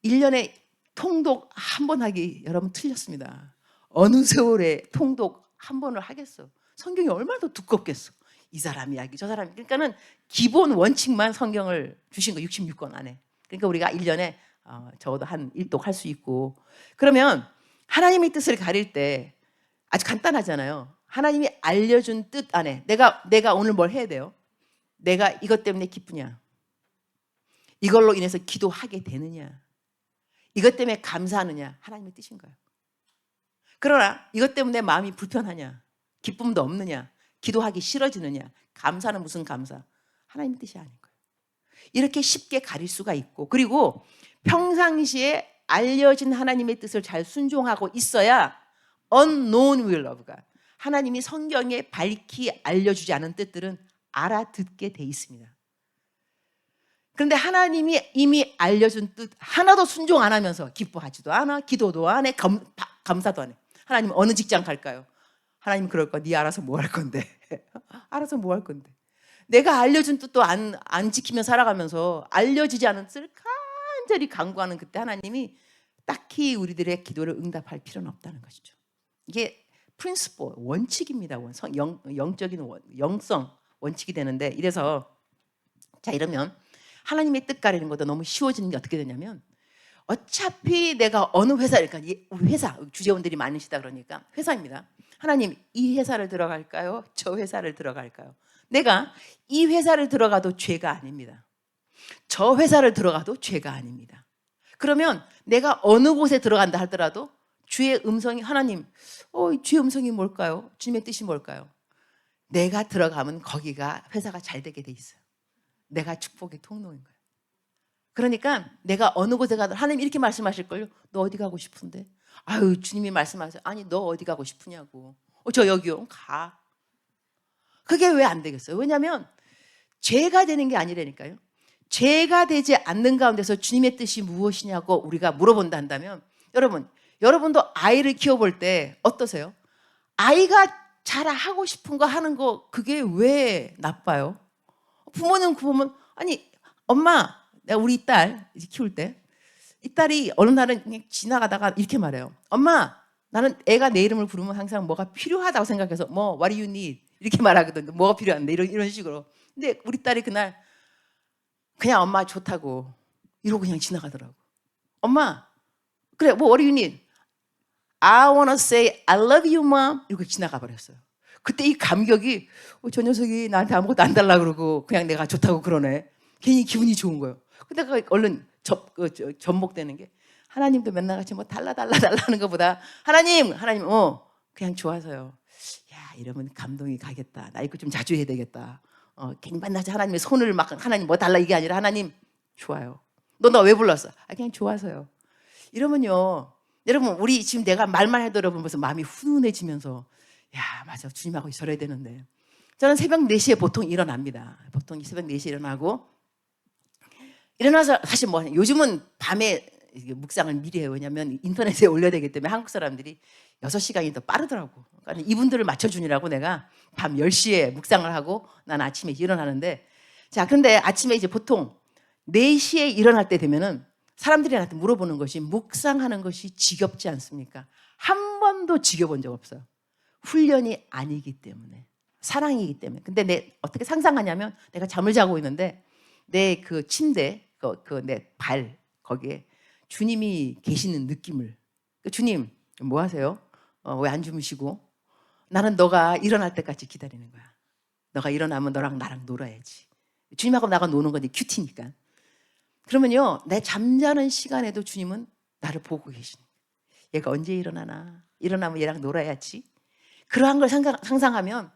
1년에 통독 한 번 하기, 여러분 틀렸습니다. 어느 세월에 통독 한 번을 하겠어? 성경이 얼마나 더 두껍겠어. 이 사람 이야기, 저 사람. 그러니까는 기본 원칙만 성경을 주신 거 66권 안에. 그러니까 우리가 1년에 적어도 한 1독 할 수 있고. 그러면 하나님의 뜻을 가릴 때 아주 간단하잖아요. 하나님이 알려준 뜻 안에 내가 오늘 뭘 해야 돼요? 내가 이것 때문에 기쁘냐? 이걸로 인해서 기도하게 되느냐? 이것 때문에 감사하느냐? 하나님의 뜻인 거예요. 그러나 이것 때문에 마음이 불편하냐? 기쁨도 없느냐? 기도하기 싫어지느냐? 감사는 무슨 감사? 하나님의 뜻이 아닌 거예요. 이렇게 쉽게 가릴 수가 있고, 그리고 평상시에 알려진 하나님의 뜻을 잘 순종하고 있어야 unknown will of God, 하나님이 성경에 밝히 알려주지 않은 뜻들은 알아듣게 돼 있습니다. 그런데 하나님이 이미 알려준 뜻 하나도 순종 안 하면서 기뻐하지도 않아, 기도도 안 해, 감사도 안 해. 하나님 어느 직장 갈까요? 하나님 그럴 거야. 네 알아서 뭐 할 건데. 알아서 뭐 할 건데. 내가 알려준 뜻도 안 지키며 살아가면서 알려지지 않은 뜻을 간절히 간구하는 그때 하나님이 딱히 우리들의 기도를 응답할 필요는 없다는 것이죠. 이게 프린시플, 원칙입니다. 영적인 영성 원칙이 되는데, 이래서 자, 이러면 하나님의 뜻 가리는 것도 너무 쉬워지는 게 어떻게 되냐면, 어차피 내가 어느 회사, 그러니까 우리 회사 주재원들이 많으시다 그러니까 회사입니다. 하나님, 이 회사를 들어갈까요? 저 회사를 들어갈까요? 내가 이 회사를 들어가도 죄가 아닙니다. 저 회사를 들어가도 죄가 아닙니다. 그러면 내가 어느 곳에 들어간다 하더라도 주의 음성이, 하나님, 주의 음성이 뭘까요? 주님의 뜻이 뭘까요? 내가 들어가면 거기가 회사가 잘 되게 돼 있어요. 내가 축복의 통로인 거예요. 그러니까 내가 어느 곳에 가도 하나님 이렇게 말씀하실걸요. 너 어디 가고 싶은데? 아유, 주님이 말씀하세요. 아니, 너 어디 가고 싶으냐고. 저 여기요. 가. 그게 왜 안 되겠어요? 왜냐하면 죄가 되는 게 아니라니까요. 죄가 되지 않는 가운데서 주님의 뜻이 무엇이냐고 우리가 물어본다 한다면, 여러분도 아이를 키워볼 때 어떠세요? 아이가 잘 하고 싶은 거 하는 거 그게 왜 나빠요? 부모는 보면, 아니 엄마, 내가 우리 딸 이제 키울 때 이 딸이 어느 날은 그냥 지나가다가 이렇게 말해요. 엄마, 나는 애가 내 이름을 부르면 항상 뭐가 필요하다고 생각해서 what do you need? 이렇게 말하거든요. 뭐가 필요한데 이런 식으로. 근데 우리 딸이 그날 그냥 엄마 좋다고 이러고 그냥 지나가더라고. 엄마, 그래, what do you need? I wanna say I love you, mom. 이러고 지나가 버렸어요. 그때 이 감격이, 저 녀석이 나한테 아무것도 안 달라 그러고 그냥 내가 좋다고 그러네. 괜히 기분이 좋은 거예요. 근데 얼른 접목되는 게, 하나님도 맨날 같이 뭐 달라 하는 것보다 하나님 그냥 좋아서요. 야, 이러면 감동이 가겠다. 나 이거 좀 자주 해야 되겠다. 괜히 만나자 하나님의 손을 막 하나님 뭐 달라 이게 아니라 하나님 좋아요. 너 나 왜 불렀어? 그냥 좋아서요. 이러면요, 여러분, 우리 지금 내가 말만 해도 여러분 벌써 마음이 훈훈해지면서, 야, 맞아, 주님하고 절해야 되는데. 저는 새벽 4시에 보통 일어납니다. 보통 새벽 4시에 일어나서 사실 뭐 요즘은 밤에 묵상을 미리 해요. 왜냐하면 인터넷에 올려야 되기 때문에 한국 사람들이 6시간이 더 빠르더라고. 그러니까 이분들을 맞춰주느라고 내가 밤 10시에 묵상을 하고 난 아침에 일어나는데, 자, 근데 아침에 이제 보통 4시에 일어날 때 되면은 사람들이 나한테 물어보는 것이, 묵상하는 것이 지겹지 않습니까? 한 번도 지겨본 적 없어요. 훈련이 아니기 때문에, 사랑이기 때문에. 근데 어떻게 상상하냐면, 내가 잠을 자고 있는데 내 그 침대, 내 발 거기에 주님이 계시는 느낌을, 주님 뭐 하세요? 왜 안 주무시고? 나는 너가 일어날 때까지 기다리는 거야. 너가 일어나면 너랑 나랑 놀아야지. 주님하고 나가 노는 건데 큐티니까. 그러면요, 내 잠자는 시간에도 주님은 나를 보고 계시는 거야. 얘가 언제 일어나나? 일어나면 얘랑 놀아야지. 그러한 걸 상상하면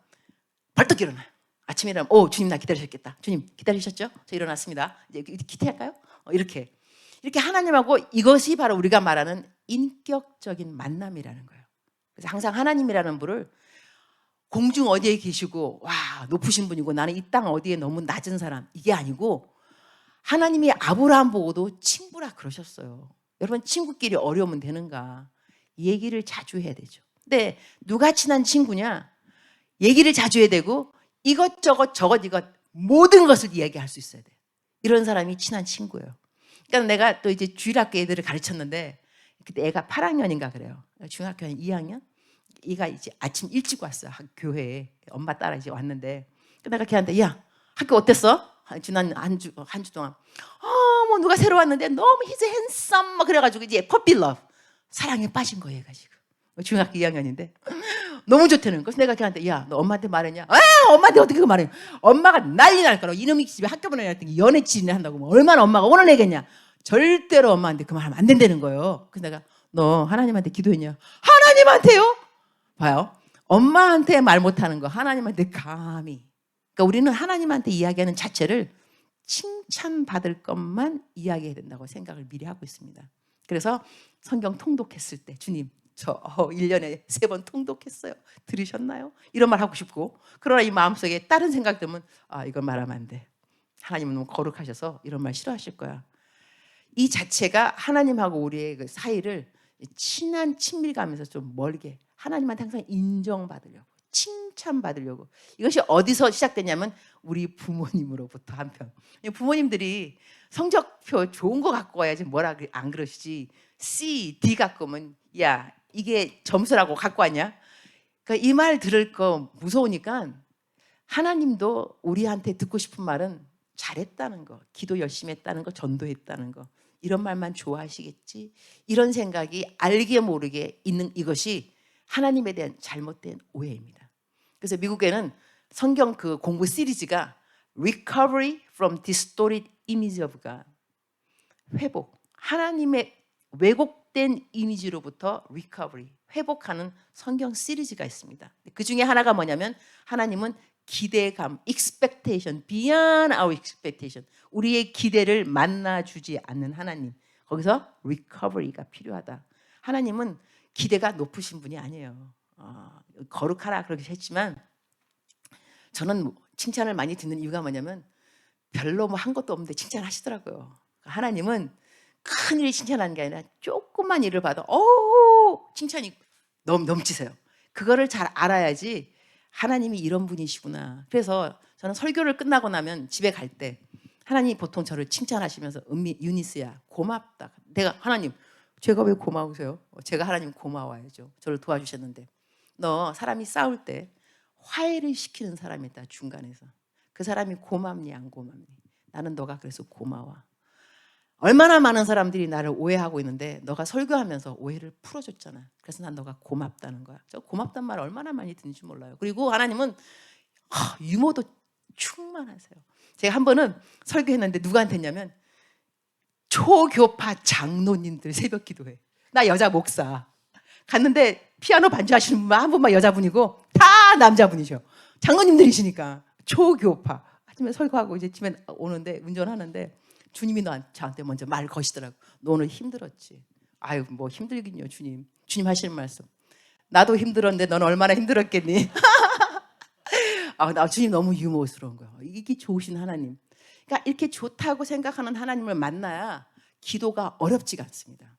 벌떡 일어나요. 아침에 일어나면, 주님 나 기다리셨겠다. 주님 기다리셨죠? 저 일어났습니다. 이제 기대할까요? 이렇게 하나님하고, 이것이 바로 우리가 말하는 인격적인 만남이라는 거예요. 그래서 항상 하나님이라는 분을 공중 어디에 계시고 와 높으신 분이고 나는 이 땅 어디에 너무 낮은 사람, 이게 아니고, 하나님이 아브라함 보고도 친구라 그러셨어요. 여러분, 친구끼리 어려우면 되는가? 얘기를 자주 해야 되죠. 근데 누가 친한 친구냐? 얘기를 자주 해야 되고 이것저것 이것 모든 것을 이야기할 수 있어야 돼요. 이런 사람이 친한 친구예요. 그러니까 내가 또 이제 주일학교 애들을 가르쳤는데, 그때 애가 8학년인가 그래요. 중학교 한 2학년? 얘가 이제 아침 일찍 왔어요. 교회에 엄마 따라 이제 왔는데, 내가 걔한테, 야, 학교 어땠어? 지난 한 주 동안 뭐 누가 새로 왔는데 너무 he's handsome 막 그래가지고 이제 puppy love, 사랑에 빠진 거예요. 얘가 지금 중학교 2학년인데 너무 좋다는 거. 그래서 내가 걔한테, 야, 너 엄마한테 말했냐? 엄마한테 어떻게 그 말해? 엄마가 난리 날 거라고. 이놈이 집에 학교 보내야 했더니 연애 지인을 한다고. 뭐 얼마나 엄마가 오늘내겠냐? 절대로 엄마한테 그 말 하면 안 된다는 거예요. 그래서 내가, 너 하나님한테 기도했냐? 하나님한테요? 봐요, 엄마한테 말 못하는 거 하나님한테 감히. 그러니까 우리는 하나님한테 이야기하는 자체를 칭찬받을 것만 이야기해야 된다고 생각을 미리 하고 있습니다. 그래서 성경 통독했을 때, 주님 저 1년에 3번 통독했어요. 들으셨나요? 이런 말 하고 싶고, 그러나 이 마음속에 다른 생각 들면, 이건 말하면 안 돼. 하나님은 너무 거룩하셔서 이런 말 싫어하실 거야. 이 자체가 하나님하고 우리의 그 사이를 친한 친밀감에서 좀 멀게, 하나님한테 항상 인정받으려고, 칭찬받으려고. 이것이 어디서 시작되냐면 우리 부모님으로부터. 한편 부모님들이 성적표 좋은 거 갖고 와야지 뭐라 안 그러시지, C, D 갖고 오면 야 이게 점수라고 갖고 왔냐. 그러니까 이 말 들을 거 무서우니까 하나님도 우리한테 듣고 싶은 말은 잘했다는 거, 기도 열심히 했다는 거, 전도했다는 거, 이런 말만 좋아하시겠지, 이런 생각이 알게 모르게 있는 이것이 하나님에 대한 잘못된 오해입니다. 그래서 미국에는 성경 그 공부 시리즈가 Recovery from Distorted Image of God, 회복, 하나님의 왜곡된 이미지로부터 recovery, 회복하는 성경 시리즈가 있습니다. 그 중에 하나가 뭐냐면 하나님은 기대감, expectation, beyond our expectation, 우리의 기대를 만나주지 않는 하나님, 거기서 recovery가 필요하다. 하나님은 기대가 높으신 분이 아니에요. 거룩하라 그렇게 했지만 저는 칭찬을 많이 듣는 이유가 뭐냐면 별로 뭐 한 것도 없는데 칭찬하시더라고요. 하나님은 큰 일 칭찬하는 게 아니라 조그만 일을 봐도 칭찬이 넘치세요. 그거를 잘 알아야지 하나님이 이런 분이시구나. 그래서 저는 설교를 끝나고 나면 집에 갈 때 하나님이 보통 저를 칭찬하시면서 유니스야 고맙다. 내가 하나님 제가 왜 고마우세요? 제가 하나님 고마워야죠. 저를 도와주셨는데 너 사람이 싸울 때 화해를 시키는 사람이 있다. 중간에서 그 사람이 고맙니 안 고맙니? 나는 너가 그래서 고마워. 얼마나 많은 사람들이 나를 오해하고 있는데 너가 설교하면서 오해를 풀어줬잖아. 그래서 난 너가 고맙다는 거야. 저 고맙단 말 얼마나 많이 듣는지 몰라요. 그리고 하나님은 유머도 충만하세요. 제가 한 번은 설교했는데 누구한테 했냐면 초교파 장로님들 새벽 기도회. 나 여자 목사. 갔는데 피아노 반주하시는 분만 한 분만 여자분이고 다 남자분이셔. 장로님들이시니까 초교파. 아침에 설교하고 이제 집에 오는데 운전하는데 주님이 저한테 먼저 말 거시더라고. 너 오늘 힘들었지? 아유 뭐 힘들긴요 주님. 주님 하시는 말씀. 나도 힘들었는데 너는 얼마나 힘들었겠니? 나 주님 너무 유머스러운 거야. 이게 좋으신 하나님. 그러니까 이렇게 좋다고 생각하는 하나님을 만나야 기도가 어렵지가 않습니다.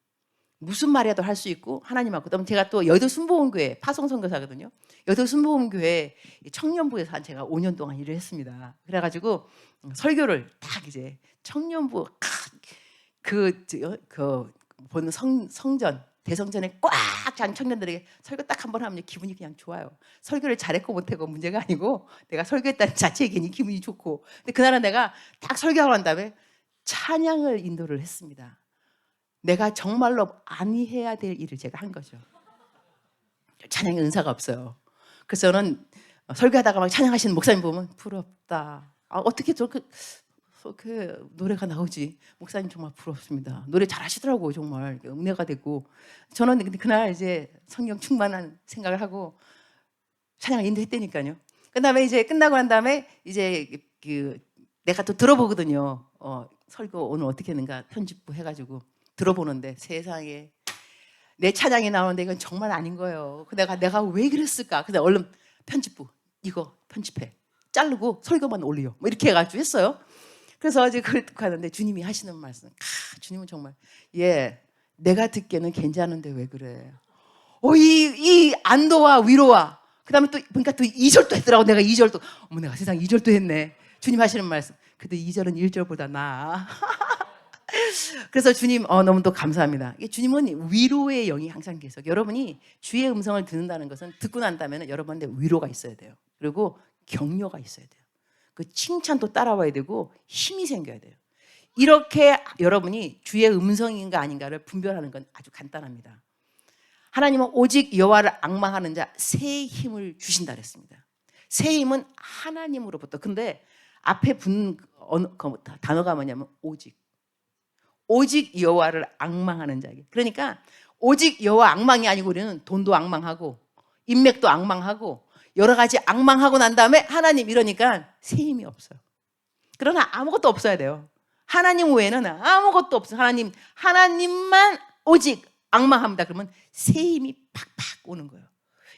무슨 말이라도 할 수 있고 하나님하고. 그다음 제가 또 여의도 순복음교회 파송 선교사거든요. 여의도 순복음교회 청년부에서 한 제가 5년 동안 일을 했습니다. 그래가지고 설교를 딱 이제 청년부 보는 성전 대성전에 꽉 찬 청년들에게 설교 딱 한 번 하면 기분이 그냥 좋아요. 설교를 잘했고 못했고 문제가 아니고 내가 설교했다는 자체에 괜히 기분이 좋고. 근데 그날은 내가 딱 설교하고 난 다음에 찬양을 인도를 했습니다. 내가 정말로 아니해야 될 일을 제가 한 거죠. 찬양의 은사가 없어요. 그래서 저는 설교하다가 막 찬양하시는 목사님 보면 부럽다. 어떻게 저렇게 노래가 나오지? 목사님 정말 부럽습니다. 노래 잘하시더라고요. 정말 은혜가 되고. 저는 근데 그날 이제 성경 충만한 생각을 하고 찬양을 인도했다니까요. 그다음에 이제 끝나고 난 다음에 이제 내가 또 들어보거든요. 설교 오늘 어떻게 했는가 편집부 해가지고 들어보는데 세상에 내 찬양이 나오는데 이건 정말 아닌 거예요. 내가 왜 그랬을까? 근데 얼른 편집부 이거 편집해. 자르고 설교만 올려. 뭐 이렇게 해가지고 했어요. 그래서 이제 가는데 주님이 하시는 말씀. 주님은 정말 내가 듣기에는 괜찮은데 왜 그래? 이 안도와 위로와 그다음에 또 보니까 또 2절도 했더라고. 내가 2절도 내가 세상 2절도 했네. 주님 하시는 말씀. 그래도 2절은 1절보다 나아. 그래서 주님 너무도 감사합니다. 주님은 위로의 영이 항상 계속. 여러분이 주의 음성을 듣는다는 것은 듣고 난 다음에 여러분한테 위로가 있어야 돼요. 그리고 격려가 있어야 돼요. 그 칭찬도 따라와야 되고 힘이 생겨야 돼요. 이렇게 여러분이 주의 음성인가 아닌가를 분별하는 건 아주 간단합니다. 하나님은 오직 여호와를 앙망하는 자 새 힘을 주신다 그랬습니다. 새 힘은 하나님으로부터. 근데 앞에 단어가 뭐냐면 오직 여호와를 앙망하는 자에게. 그러니까 오직 여호와 앙망이 아니고 우리는 돈도 앙망하고 인맥도 앙망하고 여러 가지 앙망하고 난 다음에 하나님 이러니까 새 힘이 없어요. 그러나 아무것도 없어야 돼요. 하나님 외에는 아무것도 없어요. 하나님만 오직 앙망합니다. 그러면 새 힘이 팍팍 오는 거예요.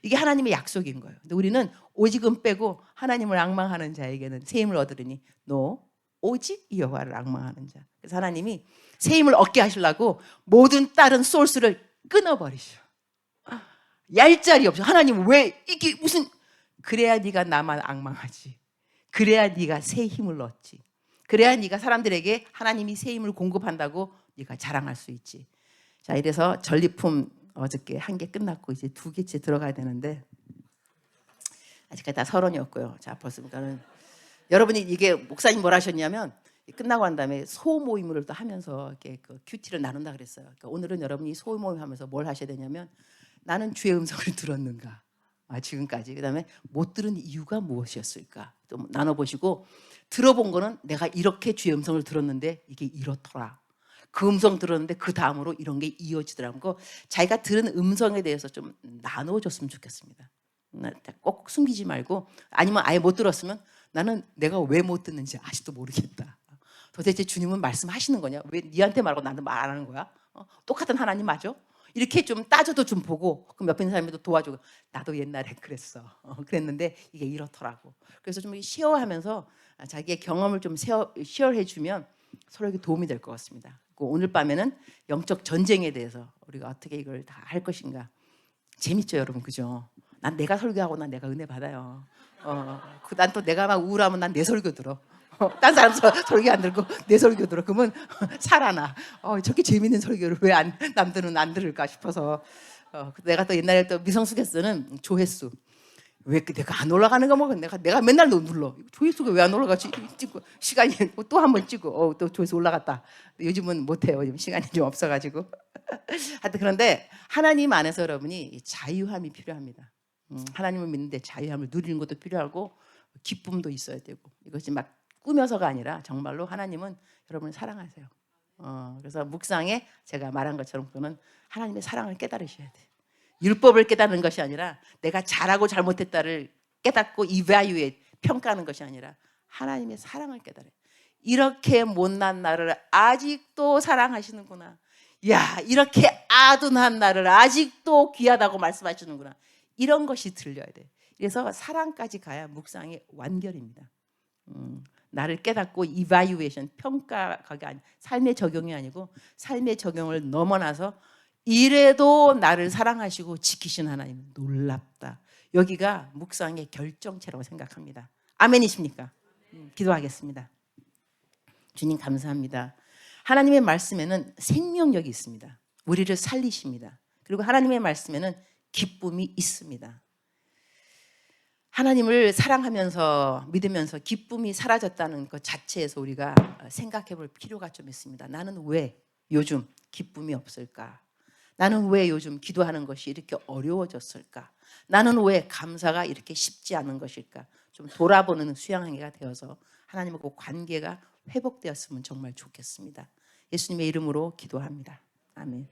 이게 하나님의 약속인 거예요. 근데 우리는 오직은 빼고 하나님을 앙망하는 자에게는 새 힘을 얻으리니 너 오직 여호와를 앙망하는 자. 그래서 하나님이 새 힘을 얻게 하시려고 모든 다른 소스를 끊어버리셔. 얄짤이 없어. 하나님 왜 이게 무슨, 그래야 네가 나만 앙망하지. 그래야 네가 새 힘을 얻지. 그래야 네가 사람들에게 하나님이 새 힘을 공급한다고 네가 자랑할 수 있지. 자, 이래서 전리품 어저께 한 개 끝났고 이제 2개째 들어가야 되는데 아직까지 다 서론이었고요. 자, 벌써니까는 여러분이 이게 목사님 뭐라 하셨냐면 끝나고 난 다음에 소모임을 또 하면서 이렇게 그 큐티를 나눈다 그랬어요. 그러니까 오늘은 여러분이 소모임 하면서 뭘 하셔야 되냐면 나는 주의 음성을 들었는가? 지금까지. 그다음에 못 들은 이유가 무엇이었을까? 또 나눠보시고 들어본 거는 내가 이렇게 주의 음성을 들었는데 이게 이렇더라. 그 음성 들었는데 그 다음으로 이런 게 이어지더라고. 자기가 들은 음성에 대해서 좀 나눠줬으면 좋겠습니다. 꼭 숨기지 말고, 아니면 아예 못 들었으면 나는 내가 왜 못 듣는지 아직도 모르겠다. 도대체 주님은 말씀하시는 거냐? 왜 니한테 말하고 나한테 말 안 하는 거야? 똑같은 하나님 맞아? 이렇게 좀 따져도 좀 보고, 그럼 옆에 있는 사람도 도와주고, 나도 옛날에 그랬어. 그랬는데 이게 이렇더라고. 그래서 좀 시어하면서 자기의 경험을 좀 시어해주면 서로에게 도움이 될 것 같습니다. 오늘 밤에는 영적 전쟁에 대해서 우리가 어떻게 이걸 다 할 것인가. 재밌죠, 여러분, 그죠? 난 내가 설교하고 난 내가 은혜 받아요. 난 또 내가 막 우울하면 난 내 설교 들어. 딴 사람 설교 안 들고 내 설교 들어. 그러면 살아나. 저렇게 재밌는 설교를 왜 남들은 안 들을까 싶어서. 내가 또 옛날에 또 미성숙했어는 조회수. 왜 내가 안 올라가는 거 먹어? 내가 맨날 눌러. 조회수가 왜 안 올라가지? 찍고 시간이 또 한 번 찍고 또 조회수 올라갔다. 요즘은 못해요. 요즘 시간이 좀 없어가지고. 하여튼 그런데 하나님 안에서 여러분이 자유함이 필요합니다. 하나님을 믿는데 자유함을 누리는 것도 필요하고 기쁨도 있어야 되고, 이것이 막 꾸며서가 아니라 정말로 하나님은 여러분을 사랑하세요. 그래서 묵상에 제가 말한 것처럼 그거는 하나님의 사랑을 깨달으셔야 돼요. 율법을 깨닫는 것이 아니라 내가 잘하고 잘못했다를 깨닫고 이ቫ류에 평가하는 것이 아니라 하나님의 사랑을 깨달아요. 이렇게 못난 나를 아직도 사랑하시는구나. 야, 이렇게 아둔한 나를 아직도 귀하다고 말씀하시는구나. 이런 것이 들려야 돼. 그래서 사랑까지 가야 묵상의 완결입니다. 나를 깨닫고 이바이웨이션, 평가가 아니, 삶의 적용이 아니고 삶의 적용을 넘어나서 이래도 나를 사랑하시고 지키신 하나님 놀랍다. 여기가 묵상의 결정체라고 생각합니다. 아멘이십니까? 기도하겠습니다. 주님 감사합니다. 하나님의 말씀에는 생명력이 있습니다. 우리를 살리십니다. 그리고 하나님의 말씀에는 기쁨이 있습니다. 하나님을 사랑하면서 믿으면서 기쁨이 사라졌다는 것 자체에서 우리가 생각해 볼 필요가 좀 있습니다. 나는 왜 요즘 기쁨이 없을까? 나는 왜 요즘 기도하는 것이 이렇게 어려워졌을까? 나는 왜 감사가 이렇게 쉽지 않은 것일까? 좀 돌아보는 수양회가 되어서 하나님과 관계가 회복되었으면 정말 좋겠습니다. 예수님의 이름으로 기도합니다. 아멘.